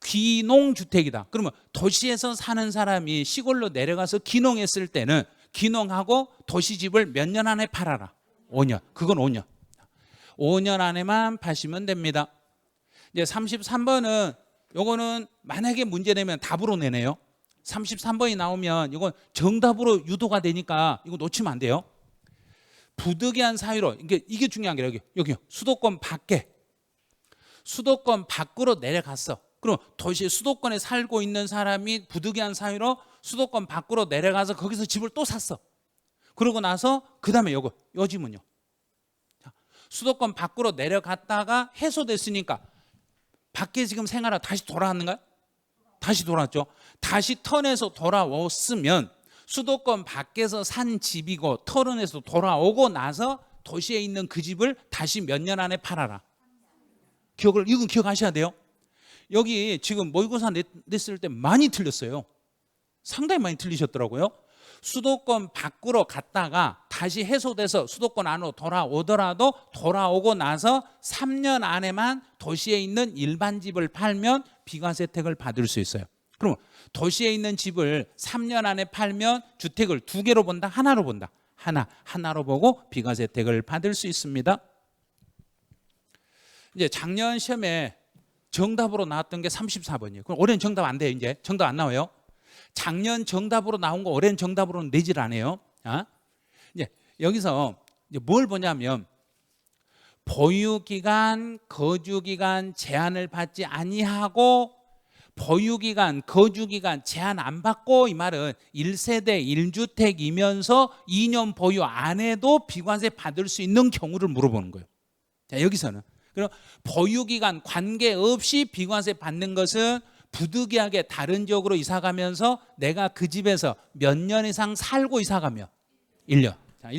귀농주택이다. 그러면 도시에서 사는 사람이 시골로 내려가서 귀농했을 때는 귀농하고 도시집을 몇 년 안에 팔아라. 5년. 그건 5년. 5년 안에만 파시면 됩니다. 이제 33번은 요거는 만약에 문제 내면 답으로 내네요. 33번이 나오면 이건 정답으로 유도가 되니까 이거 놓치면 안 돼요. 부득이한 사유로 이게 중요한 게 여기요. 수도권 밖으로 내려갔어. 그럼 도시 수도권에 살고 있는 사람이 부득이한 사유로 수도권 밖으로 내려가서 거기서 집을 또 샀어. 그러고 나서 그 다음에 요 집은요. 수도권 밖으로 내려갔다가 해소됐으니까 밖에 지금 생활하다 다시 돌아왔는가요? 다시 돌아왔죠. 다시 턴에서 돌아왔으면 수도권 밖에서 산 집이고 턴에서 돌아오고 나서 도시에 있는 그 집을 다시 몇 년 안에 팔아라. 이건 기억하셔야 돼요. 여기 지금 모의고사 냈을 때 많이 틀렸어요. 상당히 많이 틀리셨더라고요. 수도권 밖으로 갔다가 다시 해소돼서 수도권 안으로 돌아오더라도 돌아오고 나서 3년 안에만 도시에 있는 일반 집을 팔면 비과세 혜택을 받을 수 있어요. 그럼 도시에 있는 집을 3년 안에 팔면 주택을 2개로 본다? 하나로 본다? 하나로 보고 비과세 혜택을 받을 수 있습니다. 이제 작년 시험에 정답으로 나왔던 게 34번이에요. 그럼 올해는 정답 안 돼요. 이제 정답 안 나와요. 작년 정답으로 나온 거 올해는 정답으로는 내질 않아요. 이제 여기서 이제 뭘 보냐면 보유기간, 거주기간 제한을 받지 아니하고 보유기간, 거주기간 제한 안 받고, 이 말은 1세대 1주택이면서 2년 보유 안 해도 비과세 받을 수 있는 경우를 물어보는 거예요. 자, 여기서는 그럼 보유기간 관계없이 비과세 받는 것은 부득이하게 다른 지역으로 이사가면서 내가 그 집에서 몇 년 이상 살고 이사가면 1년. 자,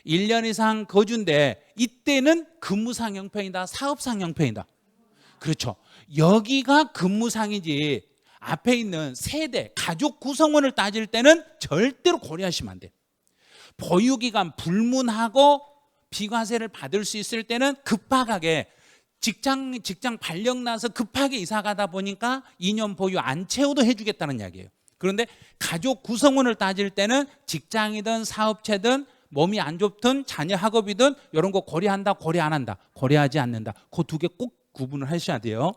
1년 이상 거주인데 이때는 근무상 형편이다, 사업상 형편이다. 그렇죠. 여기가 근무상이지 앞에 있는 세대, 가족 구성원을 따질 때는 절대로 고려하시면 안 돼요. 보유기간 불문하고 비과세를 받을 수 있을 때는 급하게 직장 발령 나서 급하게 이사 가다 보니까 2년 보유 안 채워도 해주겠다는 이야기예요. 그런데 가족 구성원을 따질 때는 직장이든 사업체든 몸이 안 좋든 자녀 학업이든 이런 거 고려한다, 고려 안 한다, 고려하지 않는다. 그 두 개 꼭 구분을 하셔야 돼요.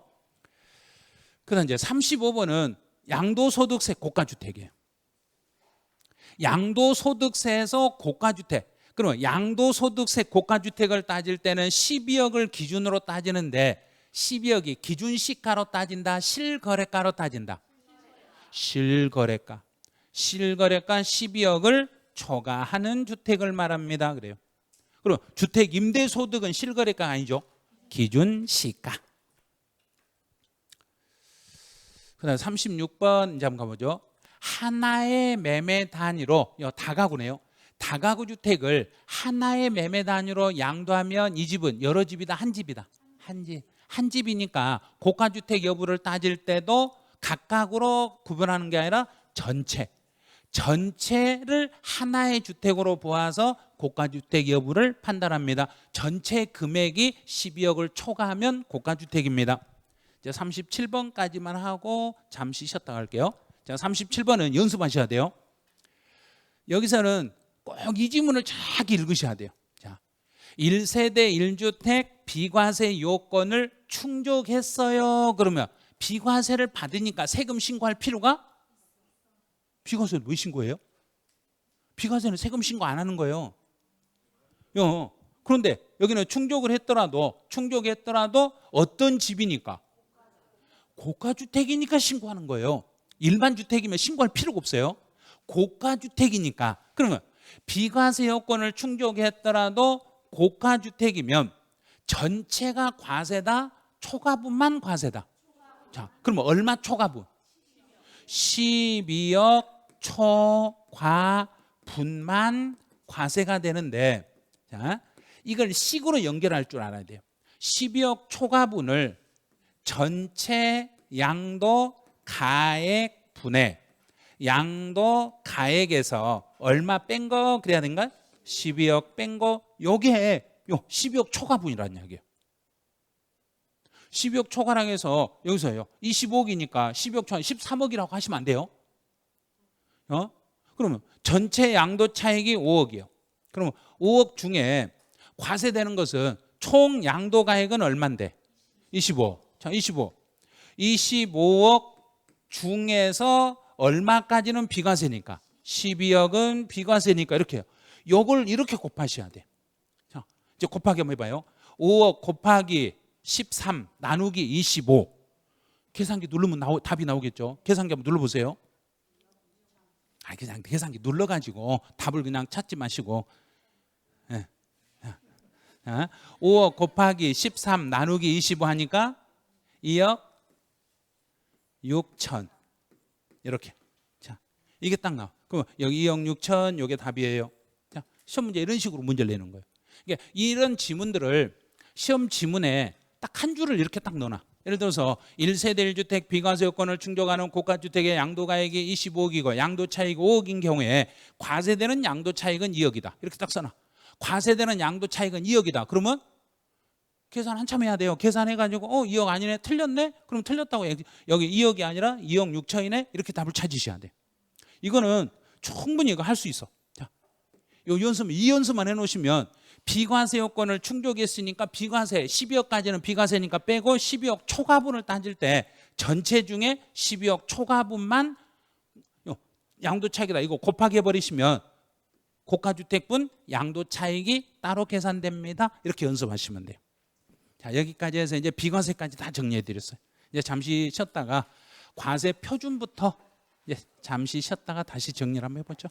그다음 이제 35번은 양도소득세 고가주택이에요. 양도소득세에서 고가주택. 그러면 양도소득세 고가주택을 따질 때는 12억을 기준으로 따지는데 12억이 기준시가로 따진다, 실거래가로 따진다? 실거래가. 실거래가 12억을 초과하는 주택을 말합니다. 그래요. 그럼 주택 임대소득은 실거래가가 아니죠. 기준시가. 그다음 36번 이제 한번 가보죠. 하나의 매매 단위로, 다가구네요. 다가구 주택을 하나의 매매 단위로 양도하면 이 집은 여러 집이다, 한 집이다? 한 집이니까 고가주택 여부를 따질 때도 각각으로 구분하는 게 아니라 전체를 하나의 주택으로 보아서 고가주택 여부를 판단합니다. 전체 금액이 12억을 초과하면 고가주택입니다. 이제 37번까지만 하고 잠시 쉬었다 갈게요. 자, 37번은 연습하셔야 돼요. 여기서는 꼭 이 지문을 쫙 읽으셔야 돼요. 자, 1세대 1주택 비과세 요건을 충족했어요. 그러면 비과세를 받으니까 세금 신고할 필요가? 비과세는 왜 신고해요? 비과세는 세금 신고 안 하는 거예요. 그런데 여기는 충족했더라도 어떤 집이니까? 고가주택이니까 신고하는 거예요. 일반 주택이면 신고할 필요가 없어요. 고가주택이니까. 그러면 비과세 요건을 충족했더라도 고가주택이면 전체가 과세다, 초과분만 과세다? 자, 그러면 얼마 초과분? 12억 초과분만 과세가 되는데, 자, 이걸 식으로 연결할 줄 알아야 돼요. 12억 초과분을 전체 양도 가액분에 양도 가액에서 얼마 뺀 거 그래야 되는가? 12억 뺀 거, 요게 12억 초과분이라는 이야기예요. 12억 초과랑 해서 여기서요 25억이니까 12억 초과 13억이라고 하시면 안 돼요. 그러면 전체 양도 차익이 5억이에요. 그러면 5억 중에 과세되는 것은 총 양도 가액은 얼마인데? 25. 자, 25억 중에서 얼마까지는 비과세니까 12억은 비과세니까 이렇게 해요. 요걸 이렇게 곱하셔야 돼. 자, 이제 곱하기 한번 해봐요. 5억 곱하기 13 나누기 25. 계산기 누르면 답이 나오겠죠. 계산기 한번 눌러보세요. 그냥 계산기 눌러가지고 답을 그냥 찾지 마시고. 5억 곱하기 13 나누기 25 하니까 2억 6천. 이렇게. 자, 이게 딱 나와. 그럼 여기 2억 6천, 이게 답이에요. 자, 시험 문제 이런 식으로 문제를 내는 거예요. 그러니까 이런 지문들을 시험 지문에 딱 한 줄을 이렇게 딱 넣어놔. 예를 들어서 1세대 1주택 비과세 요건을 충족하는 고가주택의 양도가액이 25억이고 양도차익 5억인 경우에 과세되는 양도차익은 2억이다. 이렇게 딱 써놔. 과세되는 양도차익은 2억이다. 그러면 계산 한참 해야 돼요. 계산해가지고 2억 아니네, 틀렸네? 그럼 틀렸다고 여기 2억이 아니라 2억 6천이네? 이렇게 답을 찾으셔야 돼. 이거는 충분히 이거 할 수 있어. 자, 이 연습만 해놓으시면 비과세 요건을 충족했으니까 비과세 12억까지는 비과세니까 빼고 12억 초과분을 따질 때 전체 중에 12억 초과분만 양도차익이다 이거 곱하기 해버리시면 고가주택분 양도 차익이 따로 계산됩니다. 이렇게 연습하시면 돼요. 자, 여기까지 해서 이제 비과세까지 다 정리해 드렸어요. 이제 잠시 쉬었다가 과세 표준부터 이제 잠시 쉬었다가 다시 정리를 한번 해보죠.